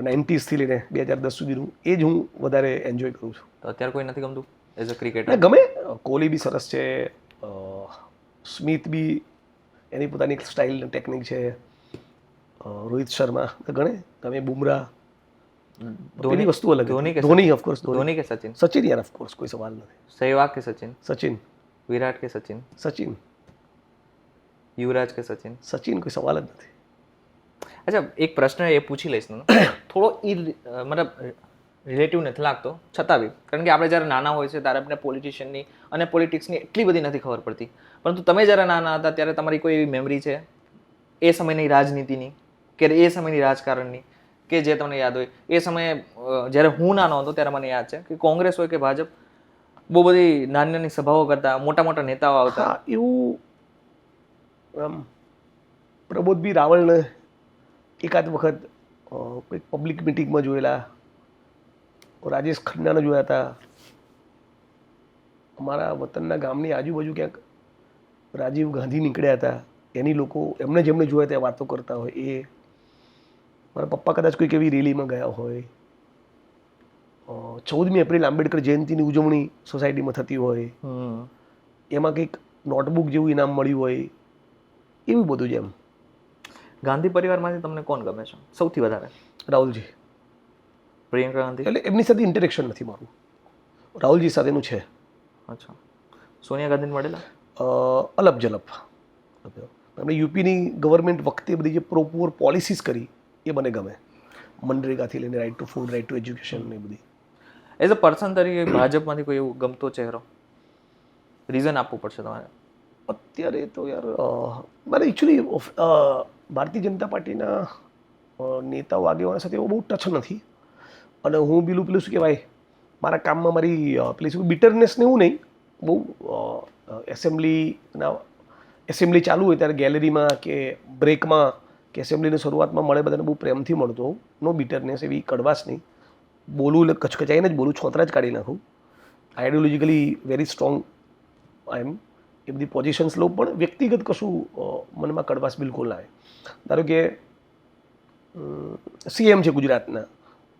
90sથી લઈને 2010 સુધીનું, એ જ હું વધારે એન્જોય કરું છું. તો અત્યારે કોઈ નથી ગમતું એઝ અ ક્રિકેટર? ગમે, કોહલી બી સરસ છે, સ્મિથ બી એની પોતાની એક સ્ટાઇલ ટેકનિક છે, રોહિત શર્મા ગણે, તમે બુમરાહ, પેલી વસ્તુ અલગ ધોની કે ધોની ઓફકોર્સ ધોની કે સચિન, સચિન યાર ઓફકોર્સ કોઈ સવાલ નથી. સહેવાગ કે સચિન, સચિન વિરાટ કે સચિન, સચિન યુવરાજ કે સચિન. સચિન કોઈ સવાલ જ નથી. અચ્છા, એક પ્રશ્ન એ પૂછી લઈશ તમને, થોડો મતલબ રિલેટિવ નથી લાગતો છતાં બી, કારણ કે આપણે જ્યારે નાના હોય છે ત્યારે આપણે પોલિટિશિયનની અને પોલિટિક્સની એટલી બધી નથી ખબર પડતી, પરંતુ તમે જ્યારે નાના હતા ત્યારે તમારી કોઈ એવી મેમરી છે એ સમયની રાજનીતિની કે એ સમયની રાજકારણની કે જે તમને યાદ હોય? એ સમયે જ્યારે હું નાનો હતો ત્યારે મને યાદ છે કે કોંગ્રેસ હોય કે ભાજપ, બહુ બધી નાની નાની સભાઓ કરતા, મોટા મોટા નેતાઓ આવતા. હા, એવું આમ પ્રબોધબી રાવળને એકાદ વખત કોઈ પબ્લિક મિટિંગમાં જોયેલા, રાજેશ ખન્નાને જોયા હતા, અમારા વતનના ગામની આજુબાજુ ક્યાંક રાજીવ ગાંધી નીકળ્યા હતા, એની લોકો એમને જેમને જોયા ત્યાં વાતો કરતા હોય એ, મારા પપ્પા કદાચ કોઈક એવી રેલીમાં ગયા હોય, 14મી એપ્રિલ આંબેડકર જયંતિની ઉજવણી સોસાયટીમાં થતી હોય, એમાં કંઈક નોટબુક જેવું ઇનામ મળ્યું હોય, એવું બધું જ એમ. ગાંધી પરિવારમાંથી તમને કોણ ગમે છે સૌથી વધારે? રાહુલજી. પ્રિયંકા ગાંધી? એટલે એમની સાથે ઇન્ટરેક્શન નથી મારું, રાહુલજી સાથેનું છે. અચ્છા, સોનિયા ગાંધીને મળેલા? અલપ જલપ. એમણે યુપીની ગવર્મેન્ટ વખતે બધી જે પ્રોપર પોલિસીસ કરી એ મને ગમે, મનરેગાથી લઈને right to food, right to education ને બધી. એઝ અ પર્સન તરીકે ભાજપમાંથી કોઈ એવું ગમતો ચહેરો? રીઝન આપવું પડશે તમારે. અત્યારે તો યાર મારે એકચ્યુઅલી ભારતીય જનતા પાર્ટીના નેતાઓ આગેવાનો સાથે એવો બહુ ટચ નથી, અને હું પેલું શું કહેવાય, મારા કામમાં મારી પેલી શું બિટરનેસને એવું નહીં, બહુ એસેમ્બલી ચાલુ હોય ત્યારે ગેલેરીમાં કે બ્રેકમાં કે એસેમ્બલીની શરૂઆતમાં મળે બધાને બહુ પ્રેમથી મળતો હોઉં, નો બિટરનેસ, એવી કડવાશ નહીં, બોલું એટલે કચકચાઈને જ બોલું, છોતરા જ કાઢી નાખું, આઈડિયોલોજીકલી વેરી સ્ટ્રોંગ આઈ એમ, એ બધી પોઝિશન્સ લઉં, પણ વ્યક્તિગત કશું મનમાં કડવાશ બિલકુલ ના આવે. ધારો કે સીએમ છે ગુજરાતના,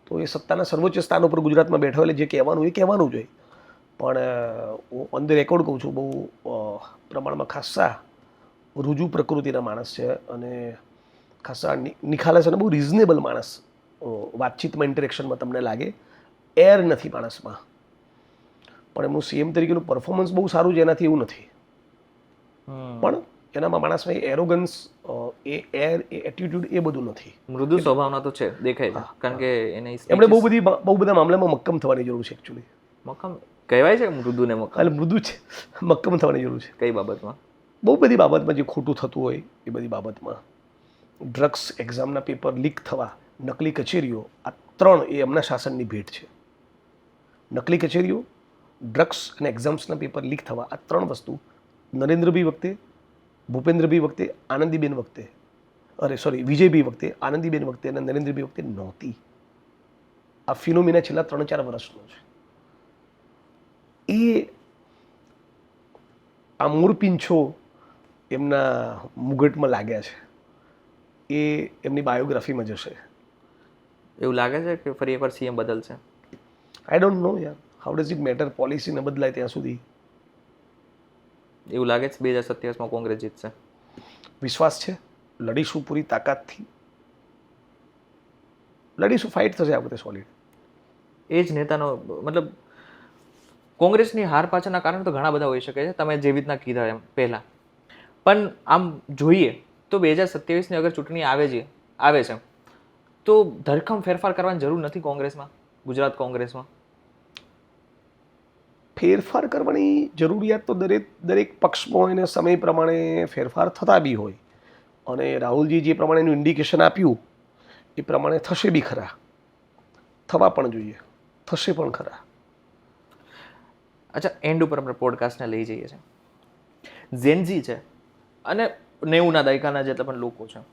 તો એ સત્તાના સર્વોચ્ચ સ્થાન ઉપર ગુજરાતમાં બેઠો એટલે જે કહેવાનું એ કહેવાનું જોઈએ, પણ હું ઓન ધ રેકોર્ડ કહું છું, બહુ પ્રમાણમાં ખાસ્સા રુજુ પ્રકૃતિના માણસ છે અને ખાસ્સા નિખાલસ અને બહુ રિઝનેબલ માણસ, વાતચીતમાં ઇન્ટરેક્શનમાં તમને લાગે, એર નથી માણસમાં, પણ એમનું સીએમ તરીકેનું પરફોર્મન્સ બહુ સારું છે એનાથી એવું નથી, પણ એનામાં માણસમાં એરોગન્સ, એ એર, એ એટીટ્યુડ, એ બધું નથી. મૃદુ સ્વભાવના તો છે, દેખાય છે, કારણ કે એને એમણે બહુ બધા મામલામાં મક્કમ થવાની જરૂર છે. એકચ્યુઅલી મક્કમ કહેવાય છે, મૃદુ ને મક્કમ? એટલે મૃદુ છે, મક્કમ થવાની જરૂર છે. કઈ બાબતમાં? બહુ બધી બાબતમાં જે ખોટું થતું હોય એ બધી બાબતમાં. ડ્રગ્સ એક્ઝામના પેપર લીક થવા, નકલી કચેરીઓ, આ ત્રણ એ એમના શાસનની ભેટ છે. નકલી કચેરીઓ, ડ્રગ્સ અને એક્ઝામ્સના પેપર લીક થવા, આ ત્રણ વસ્તુ નરેન્દ્રભાઈ વખતે, ભૂપેન્દ્રભાઈ વખતે, આનંદીબેન વખતે, વિજયભાઈ વખતે, આનંદીબેન વખતે અને નરેન્દ્રભાઈ વખતે નહોતી. આ ફિનોમિના છેલ્લા 3-4 વર્ષનો છે. એ આ મૂળપીંછો એમના મુગટમાં લાગ્યા છે, એ એમની બાયોગ્રાફીમાં જશે. એવું લાગે છે કે ફરી એકવાર સીએમ બદલશે? આઈ ડોન્ટ નો યાર, how does it matter, policy ન બદલાય ત્યાં સુધી. એવું લાગે છે 2027માં કોંગ્રેસ જીતશે? વિશ્વાસ છે, લડીશું પૂરી તાકાતથી, લડીશું, ફાઇટ થશે આ વખતે સોલિડ. એ જ નેતાનો મતલબ કોંગ્રેસની હાર પાછળના કારણ તો ઘણા બધા હોઈ શકે છે, તમે જેવી રીતના કીધા એમ પહેલાં, પણ આમ જોઈએ તો 2027ની અગર ચૂંટણી આવે છે તો ધરખમ ફેરફાર કરવાની જરૂર નથી કોંગ્રેસમાં, ગુજરાત કોંગ્રેસમાં? ફેરફાર કરવાની જરૂરિયાત તો દરેક પક્ષમાં હોય ને સમય પ્રમાણે ફેરફાર થતા બી હોય, અને રાહુલજી જે પ્રમાણેનું ઇન્ડિકેશન આપ્યું એ પ્રમાણે થશે બી ખરા, થવા પણ જોઈએ, થશે પણ ખરા. અચ્છા, એન્ડ ઉપર આપણે પોડકાસ્ટને લઈ જઈએ છીએ. ઝેનઝી છે અને 90ના દાયકાના જેટલા પણ લોકો છે,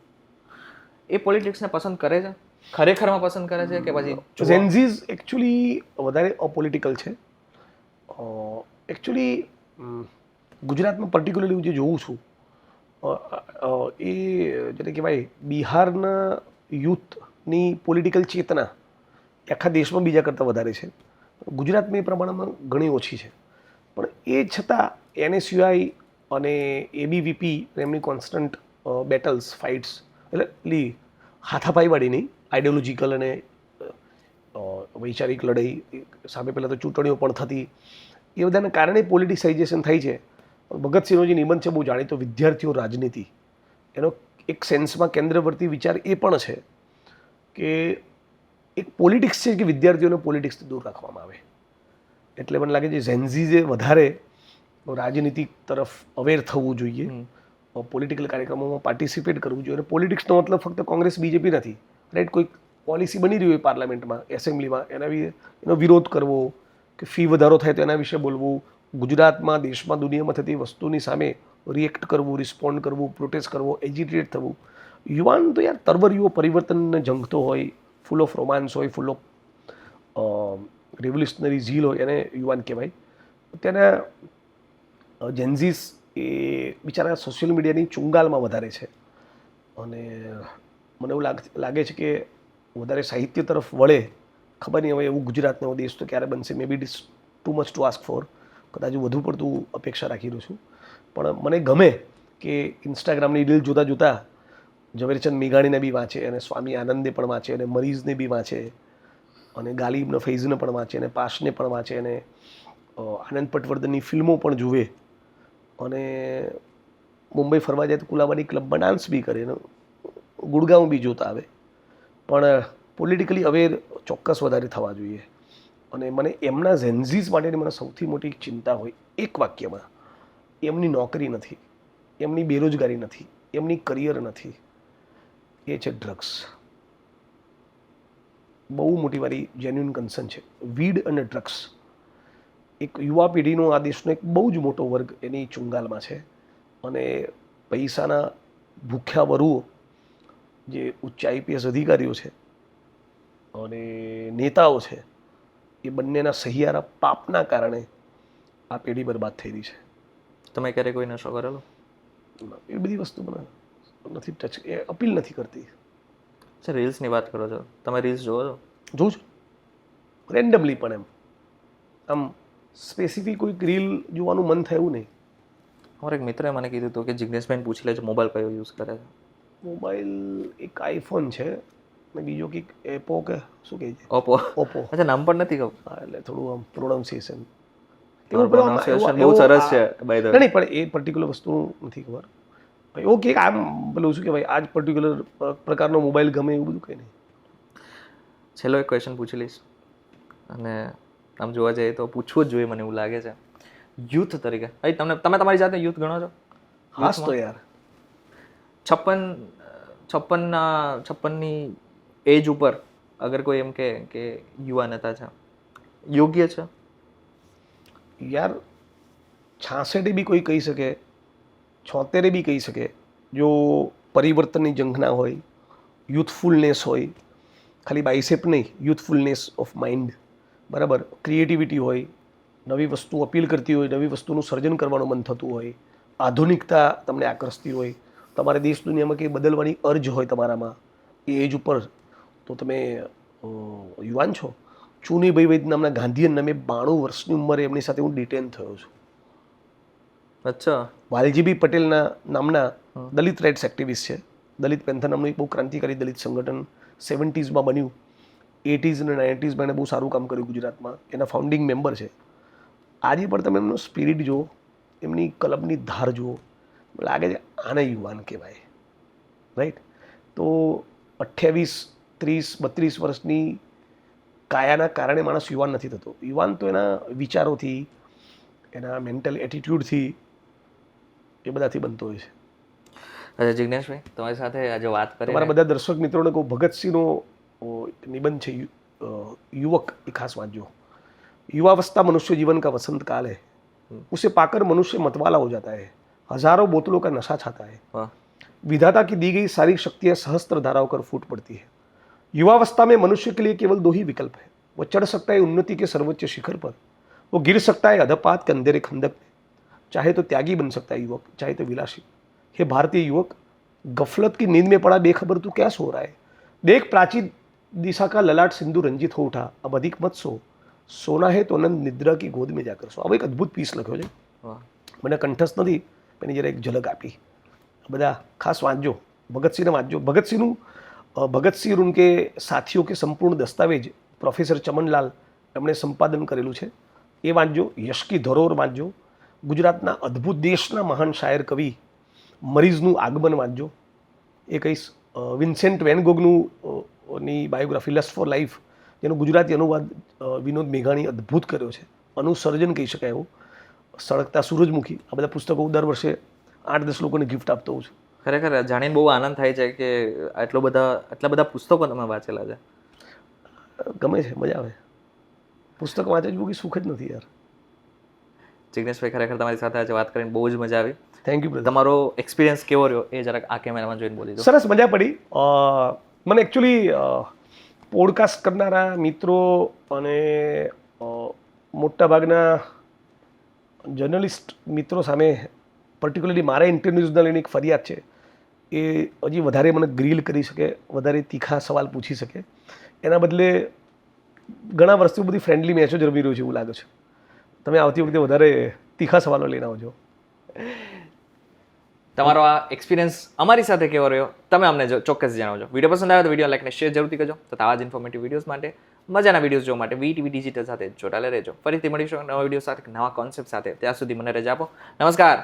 એ પોલિટિક્સને પસંદ કરે છે, ખરેખરમાં પસંદ કરે છે કે પછી? ઝેનઝીઝ એકચ્યુઅલી વધારે અપોલિટિકલ છે. એકચ્યુઅલી ગુજરાતમાં પર્ટિક્યુલરલી હું જે જોઉં છું એ જેને કહેવાય બિહારના યુથની પોલિટિકલ ચેતના આખા દેશમાં બીજા કરતાં વધારે છે, ગુજરાતમાં એ પ્રમાણમાં ઘણી ઓછી છે, પણ એ છતાં એને સિવાય અને એબીવીપી એમની કોન્સ્ટન્ટ બેટલ્સ ફાઇટ્સ એટલે હાથાપાઈવાળી નહીં, આઈડિયોલોજીકલ અને વૈચારિક લડાઈ સામે પહેલાં તો ચૂંટણીઓ પણ થતી, એ બધાને કારણે પોલિટિસાઇઝેશન થાય છે. ભગતસિંહનો જે નિબંધ છે બહુ જાણીતો, વિદ્યાર્થીઓ રાજનીતિ, એનો એક સેન્સમાં કેન્દ્રવર્તી વિચાર એ પણ છે કે એક પોલિટિક્સ છે કે વિદ્યાર્થીઓને પોલિટિક્સથી દૂર રાખવામાં આવે. એટલે મને લાગે છે ઝેન્ઝીઝે વધારે રાજનીતિ તરફ અવેર થવું જોઈએ, પોલિટિકલ કાર્યક્રમોમાં પાર્ટિસિપેટ કરવું જોઈએ. અને પોલિટિક્સનો મતલબ ફક્ત કોંગ્રેસ બીજેપી નથી, રાઈટ? કોઈ પોલિસી બની રહી હોય પાર્લામેન્ટમાં, એસેમ્બલીમાં, એનો વિરોધ કરવો કે ફી વધારો થાય તો એના વિશે બોલવું, ગુજરાતમાં, દેશમાં, દુનિયામાં થતી વસ્તુની સામે રિએક્ટ કરવું, રિસ્પોન્ડ કરવું, પ્રોટેસ્ટ કરવો, એજિટેટ થવું. યુવાન તો યાર તરવરીઓ પરિવર્તનને જંગતો હોય, ફૂલ ઓફ રોમાન્સ હોય, ફૂલ ઓફ રેવોલ્યુશનરી ઝીલ હોય, એને યુવાન કહેવાય. ત્યાંના જેન્ઝીસ એ બિચારા સોશિયલ મીડિયાની ચુંગાલમાં વધારે છે અને મને એવું લાગે છે કે વધારે સાહિત્ય તરફ વળે. ખબર નહીં હવે એવું ગુજરાતનો એવો દેશ તો ક્યારે બનશે, may be it is too much to ask for, કદાચ વધુ પડતું અપેક્ષા રાખી રહ્યો છું. પણ મને ગમે કે ઇન્સ્ટાગ્રામની રીલ જોતાં જોતાં ઝવેરચંદ મેઘાણીને બી વાંચે, અને સ્વામી આનંદને પણ વાંચે, અને મરીઝને બી વાંચે, અને ગાલિબ ઇબ્ન ફૈઝને પણ વાંચે, અને પાશને પણ વાંચે, અને આનંદ પટવર્ધનની ફિલ્મો પણ જુએ, અને મુંબઈ ફરવા જાય તો કુલાબાની ક્લબમાં ડાન્સ બી કરે, અને ગુડગાંવ બી જોતા આવે. પણ પોલિટિકલી અવેર ચોક્કસ વધારે થવા જોઈએ. અને મને એમના ઝેન્ઝીસ માટેની મને સૌથી મોટી ચિંતા હોય એક વાક્યમાં, એમની નોકરી નથી, એમની બેરોજગારી નથી, એમની કરિયર નથી, એ છે ડ્રગ્સ. બહુ મોટી મારી જેન્યુઇન કન્સર્ન છે. વીડ અને ડ્રગ્સ એક યુવા પેઢીનો આ દેશનો એક બહુ જ મોટો વર્ગ એની ચુંગાલમાં છે. અને પૈસાના ભૂખ્યા વરુઓ જે ઉચ્ચ આઈપીએસ અધિકારીઓ છે અને નેતાઓ છે, એ બંનેના સહિયારા પાપના કારણે આ પેઢી બરબાદ થઈ રહી છે. તમે ક્યારે કોઈ નશો કરેલો? એ બધી વસ્તુ મને નથી ટચ, એ અપીલ નથી કરતી. સર, રીલ્સની વાત કરો છો, તમે રીલ્સ જોવો છો? જોઉં છું રેન્ડમલી, પણ એમ આમ સ્પેસિફિક કોઈક રીલ જોવાનું મન થાય એવું નહીં. અમારા એક મિત્રએ મને કીધું હતું કે જિજ્ઞેશભાઈને પૂછી લેજો મોબાઈલ કયો યુઝ કરે છે. મોબાઈલ એક આઈફોન છે ને બીજો કંઈક એપો કે શું કહે છે, ઓપ્પો. ઓપ્પો. અચ્છા, નામ પણ નથી ખબર. હા, એટલે થોડું આમ પ્રોનાઉન્સિએશન Pronunciation બહુ સરસ છે by the way. નહીં, પણ એ પર્ટિક્યુલર વસ્તુ નથી ખબર. એવું કે આમ પેલું શું કહેવાય, આ જ પર્ટિક્યુલર પ્રકારનો મોબાઈલ ગમે એવું બધું કંઈ નહીં. છેલ્લો એક ક્વેશ્ચન પૂછી લઈશ, અને આમ જોવા જઈએ તો પૂછવું જ જોઈએ મને એવું લાગે છે. યુથ તરીકે તમે તમારી જાતને યુથ ગણો છો? હાસ તો યાર 56ની એજ ઉપર અગર કોઈ એમ કે યુવા નેતા છે, યોગ્ય છે? યાર 66 બી કોઈ કહી શકે, 76 બી કહી શકે, જો પરિવર્તનની ઝંખના હોય, યુથફુલનેસ હોય, ખાલી બાઇસેપ નહીં, યુથફુલનેસ ઓફ માઇન્ડ, બરાબર, ક્રિએટિવિટી હોય, નવી વસ્તુ અપીલ કરતી હોય, નવી વસ્તુનું સર્જન કરવાનું મન થતું હોય, આધુનિકતા તમને આકર્ષતી હોય, તમારે દેશ દુનિયામાં કંઈ બદલવાની અર્જ હોય તમારામાં, એ એજ ઉપર તો તમે યુવાન છો. ચુનીભાઈ વૈદ નામના ગાંધીયન નામે 92 વર્ષની ઉંમરે એમની સાથે હું ડિટેન થયો છું. અચ્છા. વાલજીભાઈ પટેલના નામના દલિત રાઇટ્સ એક્ટિવિસ્ટ છે. દલિત પેન્થર નામનું એક બહુ ક્રાંતિકારી દલિત સંગઠન 70s બન્યું, 80s અને 90sમાં એને બહુ સારું કામ કર્યું ગુજરાતમાં, એના ફાઉન્ડિંગ મેમ્બર છે. આજે પણ તમે એમનો સ્પિરિટ જુઓ, એમની કલમની ધાર જુઓ, લાગે છે આને યુવાન કહેવાય, રાઈટ? તો 28, 30, 32 વર્ષની કાયાના કારણે માણસ યુવાન નથી થતો. યુવાન તો એના વિચારોથી, એના મેન્ટલ એટીટ્યૂડથી, એ બધાથી બનતો હોય છે. અચ્છા જિજ્ઞેશભાઈ, તમારી સાથે આજે વાત કરી, તમારા બધા દર્શક મિત્રોને કહું, ભગતસિંહનો નિબંધ છે યુવક, એ ખાસ વાંચજો. युवावस्था मनुष्य जीवन का वसंत काल है, उसे पाकर मनुष्य मतवाला हो जाता है, हजारों बोतलों का नशा छाता है, विधाता की दी गई सारी शक्तियां सहस्त्र धाराओं कर फूट पड़ती है. युवावस्था में मनुष्य के लिए केवल 2 ही विकल्प है. वो चढ़ सकता है उन्नति के सर्वोच्च शिखर पर, वो गिर सकता है अधपात के अंधेरे खंडक में. चाहे तो त्यागी बन सकता है युवक, चाहे तो विलासी. हे भारतीय युवक, गफलत की नींद में पड़ा बेखबर तू क्या सो रहा है? देख प्राचीन दिशा का ललाट सिंधु रंजित हो उठा, अब अधिक मत सो, सोना है तो अनंत निद्रा की गोद में जाकर सो. આવો એક અદ્ભુત પીસ લખ્યો છે, મને કંઠસ્થ નથી, એની જરા એક ઝલક આપી. બધા ખાસ વાંચજો, ભગતસિંહને વાંચજો. ભગતસિંહ ઉનકે સાથીઓ કે સંપૂર્ણ દસ્તાવેજ પ્રોફેસર ચમનલાલ એમણે સંપાદન કરેલું છે, એ વાંચજો. યશ કી ધરોહર વાંચજો. ગુજરાતના અદ્ભુત દેશના મહાન શાયર કવિ મરીઝનું આગમન વાંચજો. એ કહીશ. વિન્સેન્ટ વેન ગોગનું ની બાયોગ્રાફી લસ્ટ ફોર લાઈફ, જેનો ગુજરાતી અનુવાદ વિનોદ મેઘાણી અદ્ભુત કર્યો છે, અનુસર્જન કહી શકાય એવું. સળગતા સૂરજમુખી, આ બધા પુસ્તકો હું દર વર્ષે 8-10 લોકોને ગિફ્ટ આપતો હોઉં છું. ખરેખર જાણીને બહુ આનંદ થાય છે કે આટલા બધા પુસ્તકો તમે વાંચેલા છે. ગમે છે, મજા આવે. પુસ્તક વાંચે જ બહુ સુખ જ નથી યાર. જિગ્નેશભાઈ, ખરેખર તમારી સાથે આજે વાત કરીને બહુ જ મજા આવી. Thank you brother. તમારો એક્સપિરિયન્સ કેવો રહ્યો એ જરાક આ કેમેરામાં જોઈને બોલી દો. સરસ, મજા પડી. મને એકચ્યુઅલી પોડકાસ્ટ કરનારા મિત્રો અને મોટાભાગના જર્નલિસ્ટ મિત્રો સામે પર્ટિક્યુલરલી મારા ઇન્ટરવ્યૂઝના લઈને એક ફરિયાદ છે, એ હજી વધારે મને ગ્રીલ કરી શકે, વધારે તીખા સવાલ પૂછી શકે. એના બદલે ઘણા વર્ષથી બધી ફ્રેન્ડલી મેચો જ રમી રહ્યું છે એવું લાગે છે. તમે આવતી વખતે વધારે તીખા સવાલો લઈને આવજો. તમારો આ એક્સપિરિયન્સ અમારી સાથે કેવો રહ્યો તમે અમને ચોક્કસ જણાવજો. વિડીયો પસંદ આવે તો વિડીયો લાઈક અને શેર જરૂરથી કરજો. તો આવા જ ઇન્ફોર્મેટિવ વિડીયોઝ માટે, મજાના વિડીયોઝ જોવા માટે VTV ડિજિટલ સાથે જોડાયેલા રહેજો. ફરીથી મળીશું નવા વિડીયો સાથે, નવા કોન્સેપ્ટ સાથે. ત્યાં સુધી મને રજા આપો. નમસ્કાર.